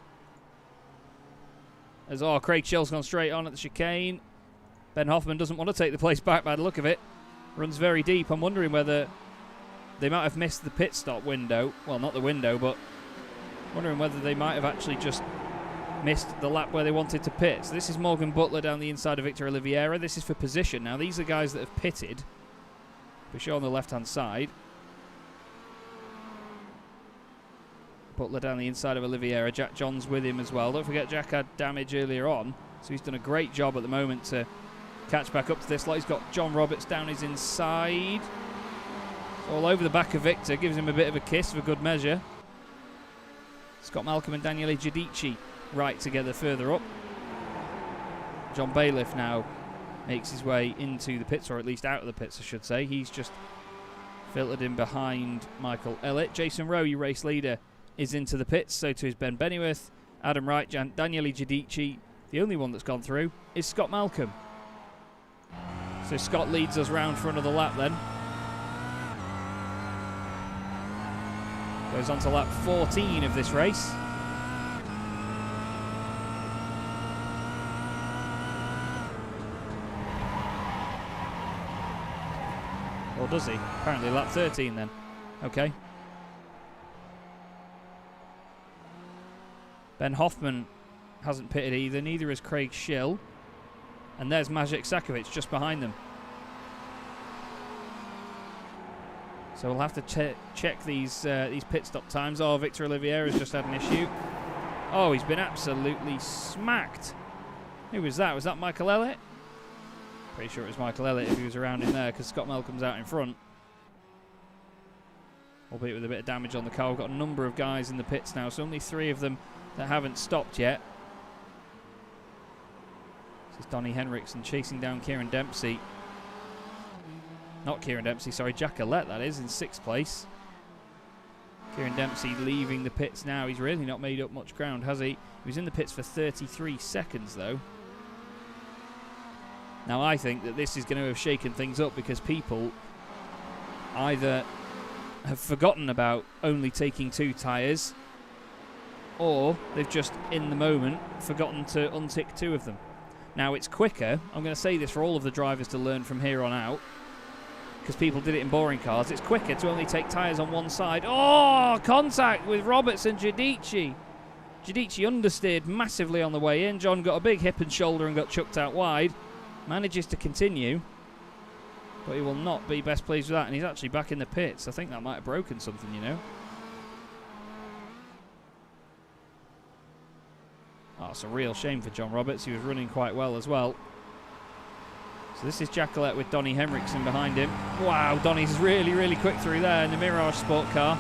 As Craig Shell's gone straight on at the chicane. Ben Hoffman doesn't want to take the place back by the look of it. Runs very deep. I'm wondering whether they might have missed the pit stop window. Well, not the window, but wondering whether they might have actually just missed the lap where they wanted to pit. So this is Morgan Butler down the inside of Victor Oliveira. This is for position. Now, these are guys that have pitted. We show on the left-hand side. Butler down the inside of Oliveira. Jack Johns with him as well. Don't forget, Jack had damage earlier on, so he's done a great job at the moment to catch back up to this lot. He's got John Roberts down his inside. All over the back of Victor. Gives him a bit of a kiss for good measure. Scott Malcolm and Daniele Giudici right together further up. John Bailiff now makes his way into the pits, or at least out of the pits, I should say. He's just filtered in behind Michael Ellett. Jason Rowe, your race leader, is into the pits. So too is Ben Bennyworth, Adam Wright, Daniele Giudici. The only one that's gone through is Scott Malcolm. So Scott leads us round for another lap then. Goes on to lap 14 of this race. Or does he? Apparently lap 13 then. Okay. Ben Hoffman hasn't pitted either. Neither has Craig Schill. And there's Maciej Sakovic just behind them. So we'll have to check these pit stop times. Oh, Victor Oliveira's just had an issue. Oh, he's been absolutely smacked. Who was that? Was that Michael Ellett? Pretty sure it was Michael Ellett if he was around in there, because Scott Malcolm's out in front. Albeit with a bit of damage on the car. We've got a number of guys in the pits now, so only 3 of them that haven't stopped yet. This is Donnie Henriksen chasing down Kieran Dempsey. Not Kieran Dempsey, sorry, Jack Ellett, that is, in 6th place. Kieran Dempsey leaving the pits now. He's really not made up much ground, has he? He was in the pits for 33 seconds, though. Now, I think that this is going to have shaken things up because people either have forgotten about only taking 2 tyres, or they've just, in the moment, forgotten to untick 2 of them. Now, it's quicker. I'm going to say this for all of the drivers to learn from here on out, because people did it in boring cars. It's quicker to only take tyres on one side. Oh, contact with Roberts and Giudici. Giudici understeered massively on the way in. John got a big hip and shoulder and got chucked out wide. Manages to continue, but he will not be best pleased with that, and he's actually back in the pits. I think that might have broken something, you know. Oh, it's a real shame for John Roberts. He was running quite well as well. So this is Jack Ellett with Donnie Henriksen behind him. Wow, Donnie's really, really quick through there in the Mirage Sport car.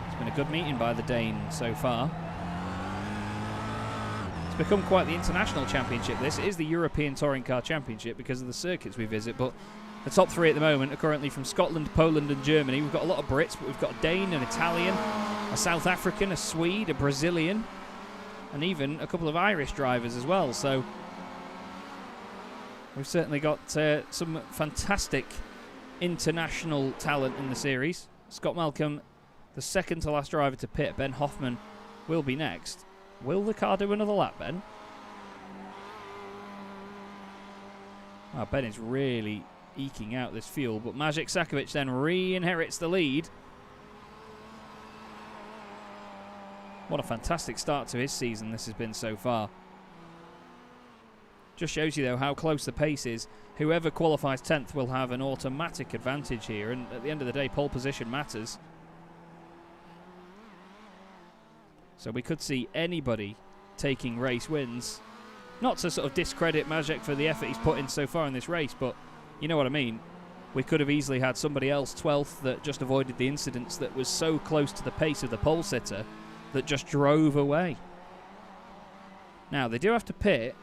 It's been a good meeting by the Dane so far. It's become quite the international championship, this. It is the European Touring Car Championship because of the circuits we visit, but the top 3 at the moment are currently from Scotland, Poland and Germany. We've got a lot of Brits, but we've got a Dane, an Italian, a South African, a Swede, a Brazilian, and even a couple of Irish drivers as well. So we've certainly got some fantastic international talent in the series. Scott Malcolm, the second to last driver to pit. Ben Hoffman will be next. Will the car do another lap, Ben? Oh, Ben is really eking out this fuel, but Maciej Sakovic then re-inherits the lead. What a fantastic start to his season this has been so far. Just shows you, though, how close the pace is. Whoever qualifies 10th will have an automatic advantage here, and at the end of the day, pole position matters. So we could see anybody taking race wins. Not to sort of discredit Maciej for the effort he's put in so far in this race, but you know what I mean. We could have easily had somebody else 12th that just avoided the incidents, that was so close to the pace of the pole sitter that just drove away. Now, they do have to pit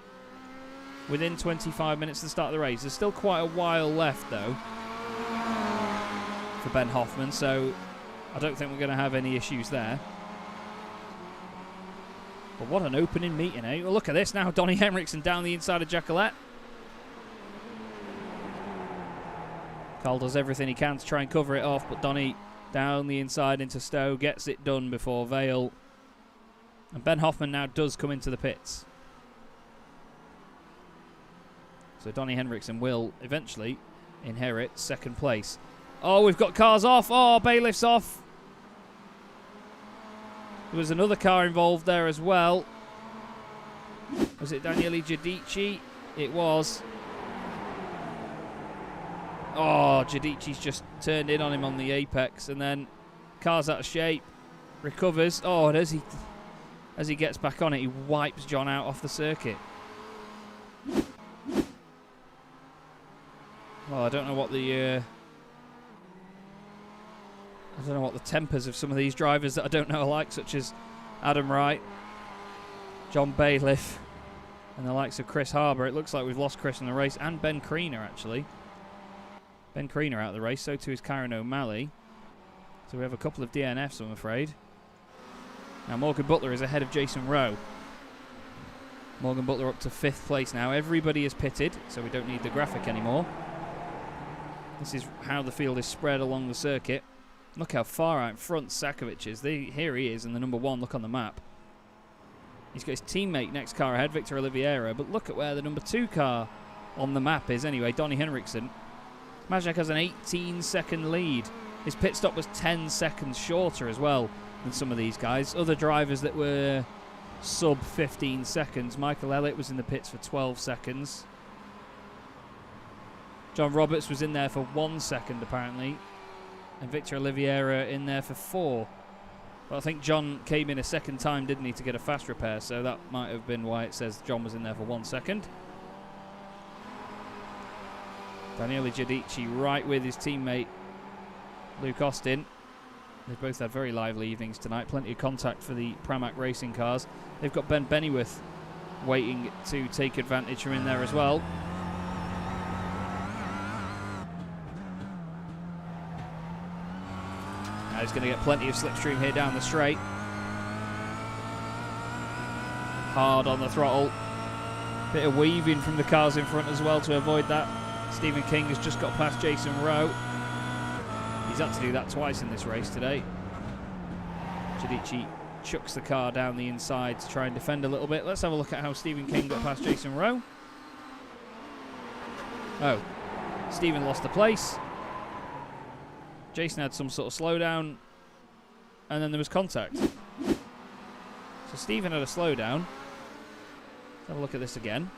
within 25 minutes of the start of the race. There's still quite a while left, though, for Ben Hoffman, so I don't think we're going to have any issues there. But what an opening meeting, eh? Well, look at this now. Donnie Henriksen down the inside of Jacqueline. Carl does everything he can to try and cover it off, but Donnie down the inside into Stowe gets it done before Vale. And Ben Hoffman now does come into the pits. So Donnie Henriksen will eventually inherit second place. Oh, we've got cars off. Oh, bailiff's off. There was another car involved there as well. Was it Daniele Giudici? It was. Oh, Giudici's just turned in on him on the apex, and then car's out of shape. Recovers. Oh, and as he gets back on it, he wipes John out off the circuit. Well, I don't know what the tempers of some of these drivers that I don't know are like, such as Adam Wright, John Bailiff, and the likes of Chris Harbour. It looks like we've lost Chris in the race, and Ben Kriener, actually. Ben Kriener out of the race, so too is Kyron O'Malley. So we have a couple of DNFs, I'm afraid. Now Morgan Butler is ahead of Jason Rowe. Morgan Butler up to 5th place now. Everybody is pitted, so we don't need the graphic anymore. This is how the field is spread along the circuit. Look how far out in front Sakovic is. Here he is in the number 1. Look on the map. He's got his teammate next car ahead, Victor Oliveira. But look at where the number 2 car on the map is anyway, Donnie Henriksen. Majek has an 18-second lead. His pit stop was 10 seconds shorter as well than some of these guys. Other drivers that were sub 15 seconds. Michael Elliott was in the pits for 12 seconds. John Roberts was in there for 1 second apparently. And Victor Oliveira in there for 4. But I think John came in a second time, didn't he, to get a fast repair, so that might have been why it says John was in there for 1 second. Daniele Giudici right with his teammate Luke Austin. They've both had very lively evenings tonight. Plenty of contact for the Pramac racing cars. They've got Ben Bennyworth waiting to take advantage from in there as well. Now he's going to get plenty of slipstream here down the straight. Hard on the throttle. Bit of weaving from the cars in front as well to avoid that. Stephen King has just got past Jason Rowe. He's had to do that twice in this race today. Giudici chucks the car down the inside to try and defend a little bit. Let's have a look at how Stephen King got past Jason Rowe. Oh, Stephen lost the place. Jason had some sort of slowdown, and then there was contact. So Stephen had a slowdown. Let's have a look at this again.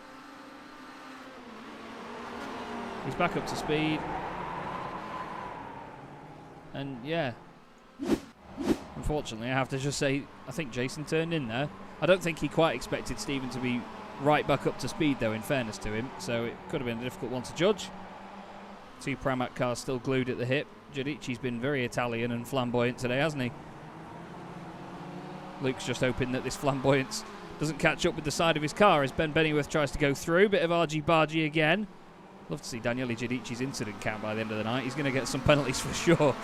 He's back up to speed. And yeah, unfortunately I have to just say I think Jason turned in there. I don't think he quite expected Stephen to be right back up to speed though, in fairness to him, so it could have been a difficult one to judge. 2 Pramac cars still glued at the hip. Giudici's been very Italian and flamboyant today, hasn't he? Luke's just hoping that this flamboyance doesn't catch up with the side of his car as Ben Bennyworth tries to go through. Bit of argy-bargy again. Love to see Daniele Giudici's incident count by the end of the night. He's going to get some penalties for sure.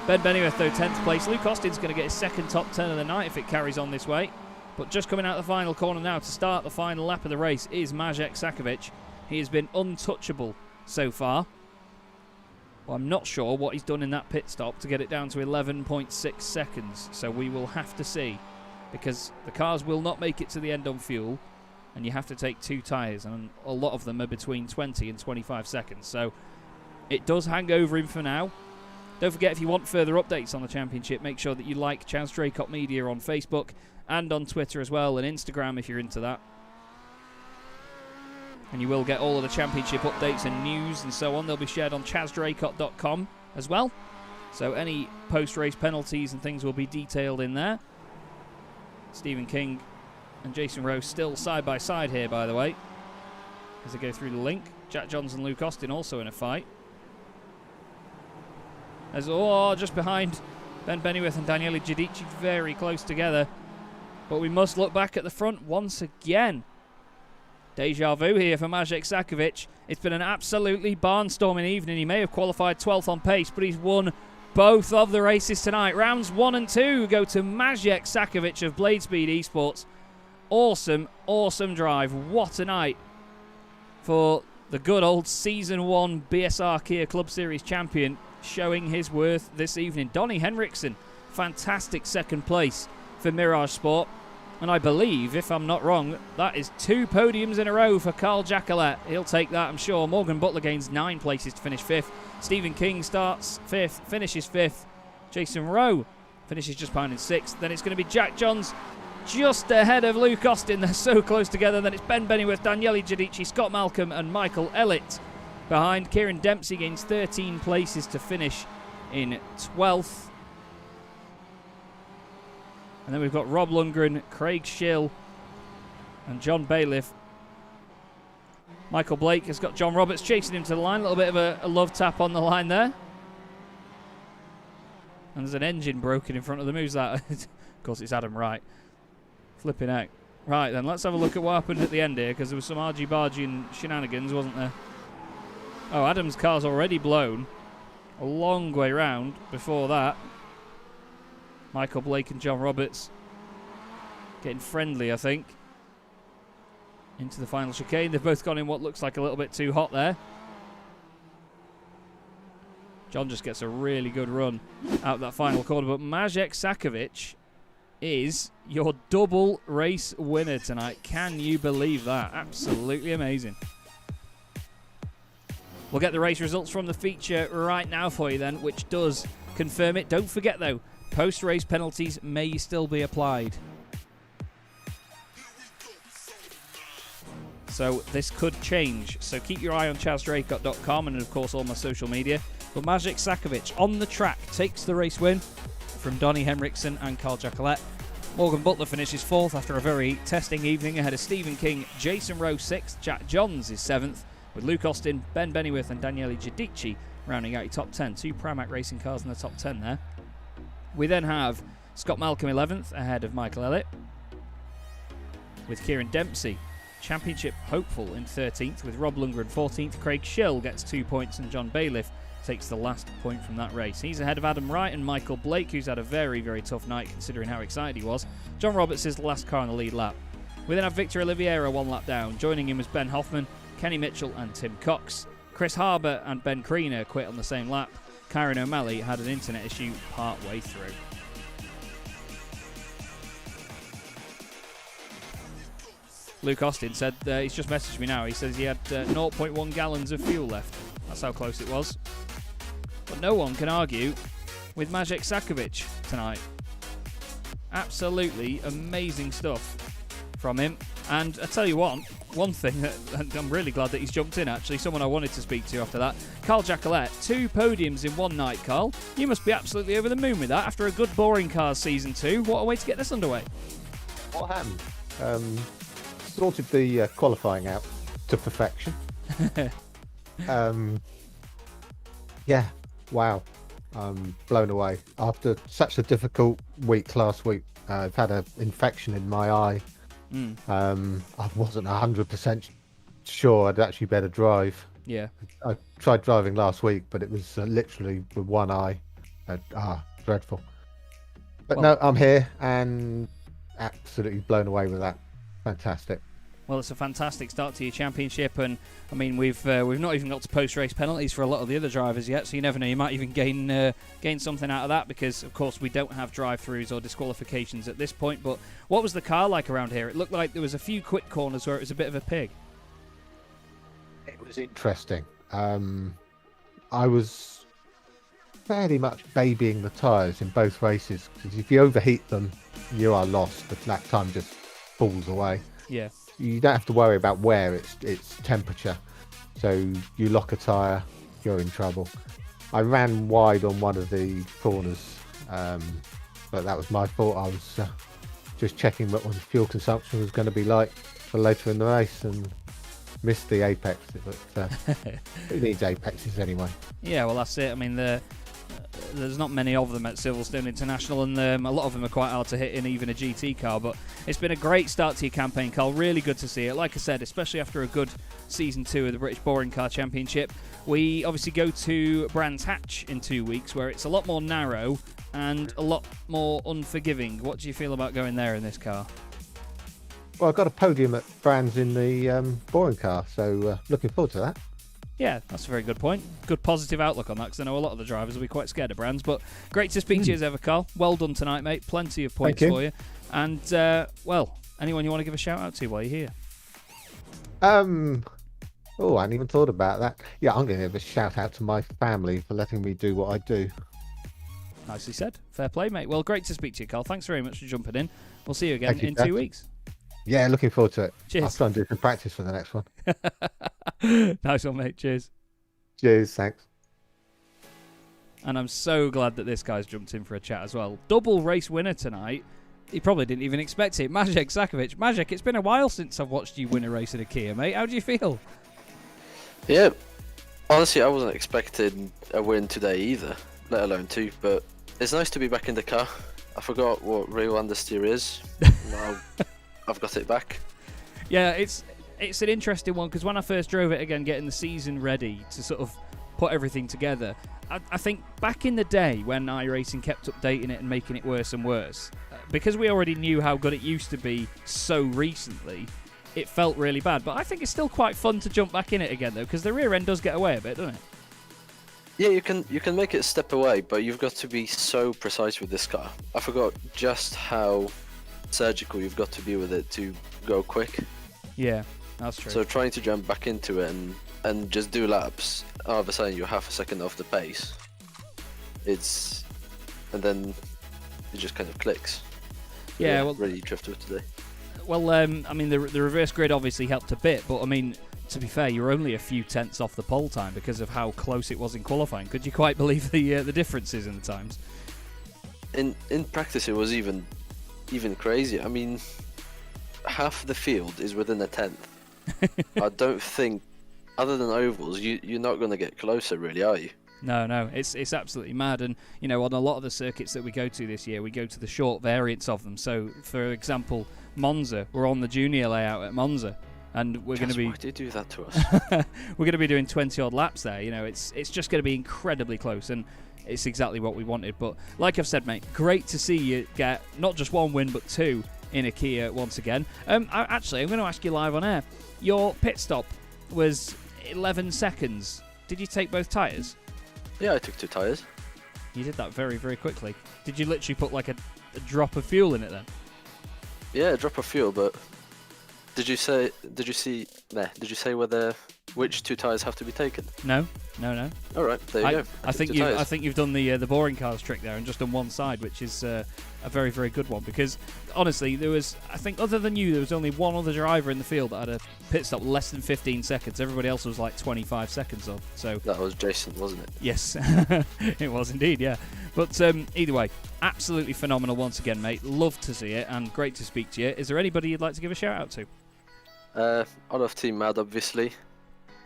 Ben Bennyworth, though, 10th place. Luke Austin's going to get his second top turn of the night if it carries on this way. But just coming out the final corner now to start the final lap of the race is Majek Sakovic. He has been untouchable so far. Well, I'm not sure what he's done in that pit stop to get it down to 11.6 seconds. So we will have to see, because the cars will not make it to the end on fuel. And you have to take 2 tyres, and a lot of them are between 20 and 25 seconds. So it does hang over him for now. Don't forget, if you want further updates on the championship, make sure that you like Chaz Draycott Media on Facebook and on Twitter as well, and Instagram if you're into that. And you will get all of the championship updates and news and so on. They'll be shared on chazdraycott.com as well. So any post-race penalties and things will be detailed in there. Stephen King and Jason Rowe still side by side here, by the way, as they go through the link. Jack Johns and Luke Austin also in a fight. As just behind Ben Bennyworth and Daniele Giudici, very close together. But we must look back at the front once again. Deja vu here for Maciej Sakovic. It's been an absolutely barnstorming evening. He may have qualified 12th on pace, but he's won both of the races tonight. Rounds 1 and 2 go to Maciej Sakovic of Blade Speed Esports. Awesome, awesome drive. What a night for the good old Season 1 BSR Kia Club Series champion, showing his worth this evening. Donnie Henriksen, fantastic second place for Mirage Sport. And I believe, if I'm not wrong, that is 2 podiums in a row for Carl Jacquelet. He'll take that, I'm sure. Morgan Butler gains 9 places to finish 5th. Stephen King starts 5th, finishes 5th. Jason Rowe finishes just behind in 6th. Then it's going to be Jack Johns just ahead of Luke Austin. They're so close together. Then it's Ben Bennyworth, Daniele Giudici, Scott Malcolm and Michael Ellett behind. Kieran Dempsey gains 13 places to finish in 12th. And then we've got Rob Lundgren, Craig Schill, and John Bailiff. Michael Blake has got John Roberts chasing him to the line. A little bit of a love tap on the line there. And there's an engine broken in front of them. Who's that? Of course, it's Adam Wright. Flipping out. Right, then, let's have a look at what happened at the end here, because there was some argy-bargy and shenanigans, wasn't there? Oh, Adam's car's already blown. A long way round before that. Michael Blake and John Roberts getting friendly, I think, into the final chicane. They've both gone in what looks like a little bit too hot there. John just gets a really good run out that final corner. But Maciej Sakovic is your double race winner tonight. Can you believe that? Absolutely amazing. We'll get the race results from the feature right now for you then, which does confirm it. Don't forget, though, post-race penalties may still be applied. So this could change. So keep your eye on ChazDraycott.com and, of course, all my social media. But Maciej Sakovic on the track takes the race win from Donnie Henriksen and Carl Jacquelet. Morgan Butler finishes 4th after a very testing evening ahead of Stephen King. Jason Rowe 6th. Jack Johns is 7th, with Luke Austin, Ben Bennyworth and Daniele Giudici rounding out your top 10. 2 Pramac racing cars in the top 10 there. We then have Scott Malcolm 11th ahead of Michael Ellett, with Kieran Dempsey, championship hopeful, in 13th, with Rob Lundgren 14th. Craig Schill gets 2 points and John Bailiff takes the last point from that race. He's ahead of Adam Wright and Michael Blake, who's had a very, very tough night considering how excited he was. John Roberts is the last car on the lead lap. We then have Victor Oliveira 1 lap down. Joining him was Ben Hoffman, Kenny Mitchell and Tim Cox. Chris Harbour and Ben Kriener quit on the same lap. Kyron O'Malley had an internet issue part way through. Luke Austin said, he's just messaged me now, he says he had 0.1 gallons of fuel left. That's how close it was. But no one can argue with Maciej Sakovic tonight. Absolutely amazing stuff from him. And I tell you what, one thing that I'm really glad that he's jumped in, actually, someone I wanted to speak to after that. Carl Jacquelet, 2 podiums in one night, Carl. You must be absolutely over the moon with that after a good Boring Cars Season 2. What a way to get this underway. What happened? Sorted the qualifying out to perfection. Yeah, wow. I'm blown away. After such a difficult week last week, I've had an infection in my eye. I wasn't 100% sure I'd actually better drive. Yeah. I tried driving last week, but it was literally with one eye. Dreadful. But well, no, I'm here and absolutely blown away with that. Fantastic. Well, it's a fantastic start to your championship, and I mean we've not even got to post-race penalties for a lot of the other drivers yet, so you never know, you might even gain something out of that, because of course we don't have drive-throughs or disqualifications at this point. But what was the car like around here? It looked like there was a few quick corners where it was a bit of a pig. It was interesting. I was fairly much babying the tyres in both races, because if you overheat them, you are lost. The lap time just falls away. Yeah. You don't have to worry about where it's temperature. So you lock a tyre, you're in trouble. I ran wide on one of the corners, but that was my fault. I was just checking what the fuel consumption was going to be like for later in the race and missed the apex. But who needs apexes anyway? Yeah, well that's it. I mean there's not many of them at Silverstone International, and a lot of them are quite hard to hit in even a GT car. But it's been a great start to your campaign, Carl. Really good to see it. Like I said, especially after a good Season 2 of the British Boring Car Championship. We obviously go to Brands Hatch in 2 weeks, where it's a lot more narrow and a lot more unforgiving. What do you feel about going there in this car? Well, I got a podium at Brands in the boring car, so looking forward to that. Yeah, that's a very good point. Good positive outlook on that, because I know a lot of the drivers will be quite scared of Brands. But great to speak to you as ever, Carl. Well done tonight, mate. Plenty of points for you. And, well, anyone you want to give a shout out to while you're here? Oh, I hadn't even thought about that. Yeah, I'm going to give a shout out to my family for letting me do what I do. Nicely said. Fair play, mate. Well, great to speak to you, Carl. Thanks very much for jumping in. We'll see you again in 2 weeks. Yeah, looking forward to it. Cheers. I'll try and do some practice for the next one. Nice one, mate. Cheers. Cheers, thanks. And I'm so glad that this guy's jumped in for a chat as well. Double race winner tonight. He probably didn't even expect it. Maciej Sakovic. Maciej, it's been a while since I've watched you win a race in a Kia, mate. How do you feel? Yeah, honestly, I wasn't expecting a win today either, let alone 2, but it's nice to be back in the car. I forgot what real understeer is. Now I've got it back. Yeah, it's an interesting one, because when I first drove it again, getting the season ready to sort of put everything together, I think back in the day when iRacing kept updating it and making it worse and worse, because we already knew how good it used to be so recently, it felt really bad. But I think it's still quite fun to jump back in it again, though, because the rear end does get away a bit, doesn't it? Yeah, you can make it step away, but you've got to be so precise with this car. I forgot just how surgical you've got to be with it to go quick. Yeah, that's true. So trying to jump back into it and just do laps, all of a sudden you're half a second off the pace. And then it just kind of clicks. Yeah, well, really drifted today. Well, I mean, the reverse grid obviously helped a bit, but I mean, to be fair, you were only a few tenths off the pole time because of how close it was in qualifying. Could you quite believe the differences in the times? In practice, it was even crazier. I mean, half the field is within a tenth. I don't think, other than ovals, you're not going to get closer, really, are you? No, it's absolutely mad. And, you know, on a lot of the circuits that we go to this year, we go to the short variants of them. So, for example, Monza, we're on the junior layout at Monza, and we're going to be... Why did you do that to us? We're going to be doing 20-odd laps there. You know, it's just going to be incredibly close, and it's exactly what we wanted. But like I've said, mate, great to see you get not just one win, but 2 in a Kia once again. I'm going to ask you live on air. Your pit stop was 11 seconds. Did you take both tyres? Yeah, I took 2 tyres. You did that very, very quickly. Did you literally put like a drop of fuel in it then? Yeah, a drop of fuel, but did you say which 2 tyres have to be taken? No. All right, there you go. I think you've done the boring cars trick there and just done one side, which is a very, very good one, because honestly, there was, I think, other than you, there was only one other driver in the field that had a pit stop less than 15 seconds. Everybody else was like 25 seconds on. So that was Jason, wasn't it? Yes, it was indeed, yeah. But either way, absolutely phenomenal once again, mate. Love to see it, and great to speak to you. Is there anybody you'd like to give a shout out to? I love Team Mad, obviously.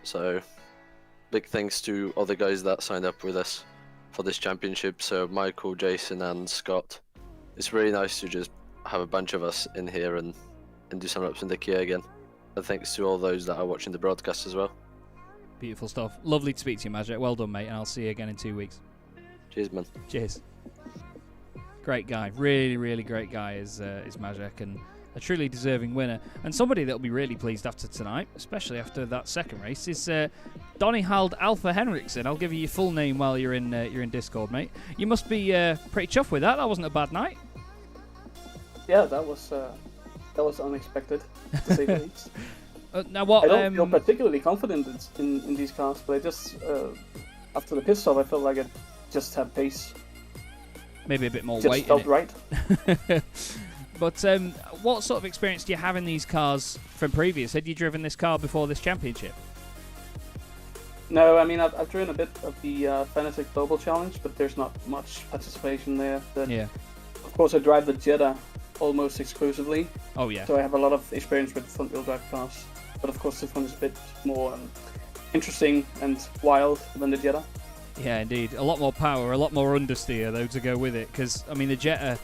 So big thanks to all the guys that signed up with us for this championship. So Michael, Jason, and Scott. It's really nice to just have a bunch of us in here and do some laps in the Kia again. And thanks to all those that are watching the broadcast as well. Beautiful stuff. Lovely to speak to you, Maciej. Well done, mate, and I'll see you again in 2 weeks. Cheers, man. Cheers. Great guy. Really, really great guy is Maciej, and a truly deserving winner. And somebody that'll be really pleased after tonight, especially after that second race, is Donihald Alpha Henriksen. I'll give you your full name while you're in Discord, mate. You must be pretty chuffed with that. That wasn't a bad night. Yeah, that was unexpected, to say the least. Now what? I don't feel particularly confident in these cars, but I just after the pit stop, I felt like it just had pace. Maybe a bit more just weight. Felt in it. right. But what sort of experience do you have in these cars from previous? Had you driven this car before this championship? No, I mean I've driven a bit of the Fanatic Global Challenge, but there's not much participation there. Yeah. Of course, I drive the Jetta almost exclusively. Oh yeah. So I have a lot of experience with front-wheel drive cars, but of course this one is a bit more interesting and wild than the Jetta. Yeah, indeed. A lot more power, a lot more understeer, though, to go with it. Because, I mean, the Jetta,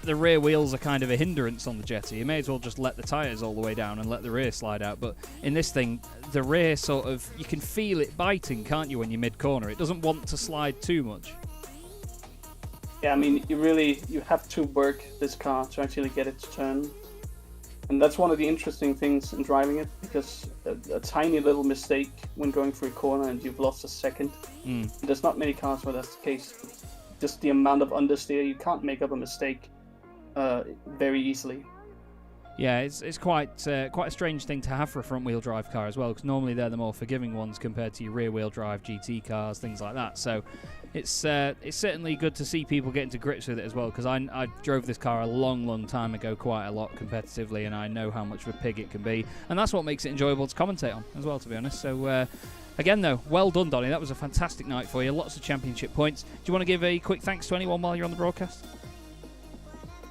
the rear wheels are kind of a hindrance on the Jetta. You may as well just let the tyres all the way down and let the rear slide out. But in this thing, the rear sort of, you can feel it biting, can't you, when you're mid-corner? It doesn't want to slide too much. Yeah, I mean, you have to work this car to actually get it to turn. And that's one of the interesting things in driving it, because a tiny little mistake when going through a corner and you've lost a second. There's not many cars where that's the case. Just the amount of understeer, you can't make up a mistake very easily. Yeah, it's quite a strange thing to have for a front-wheel drive car as well, because normally they're the more forgiving ones compared to your rear-wheel drive GT cars, things like that. So it's certainly good to see people getting to grips with it as well, because I drove this car a long time ago quite a lot competitively, and I know how much of a pig it can be, and that's what makes it enjoyable to commentate on as well, to be honest. So again, though, well done, Donny. That was a fantastic night for you. Lots of championship points. Do you want to give a quick thanks to anyone while you're on the broadcast?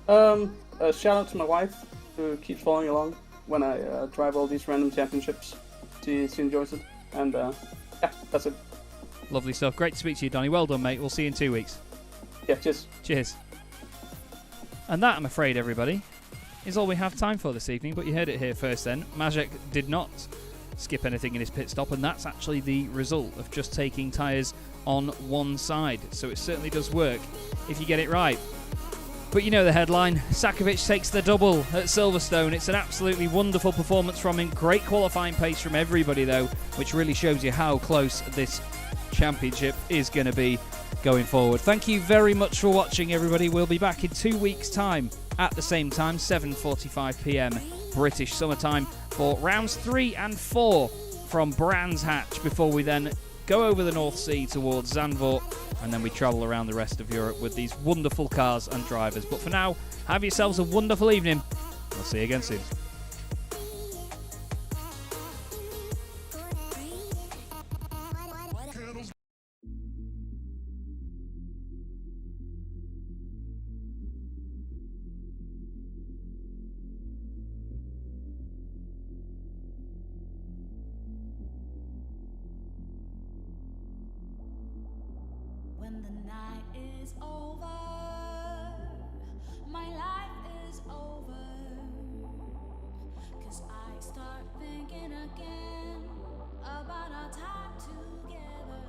A shout out to my wife, who keeps following along when I drive all these random championships. She enjoys it, and yeah, that's it. Lovely stuff. Great to speak to you, Donny. Well done, mate. We'll see you in 2 weeks. Yeah, cheers. Cheers. And that, I'm afraid, everybody, is all we have time for this evening, but you heard it here first then. Majek did not skip anything in his pit stop, and that's actually the result of just taking tyres on one side. So it certainly does work if you get it right. But you know the headline, Sakovic takes the double at Silverstone. It's an absolutely wonderful performance from him. Great qualifying pace from everybody, though, which really shows you how close this championship is going to be going forward. Thank you very much for watching, everybody. We'll be back in 2 weeks' time at the same time, 7:45 p.m. British summertime, for rounds 3 and 4 from Brands Hatch, before we then go over the North Sea towards Zandvoort, and then we travel around the rest of Europe with these wonderful cars and drivers. But for now, have yourselves a wonderful evening. We'll see you again soon. When the night is over, my life is over. 'Cause I start thinking again about our time together.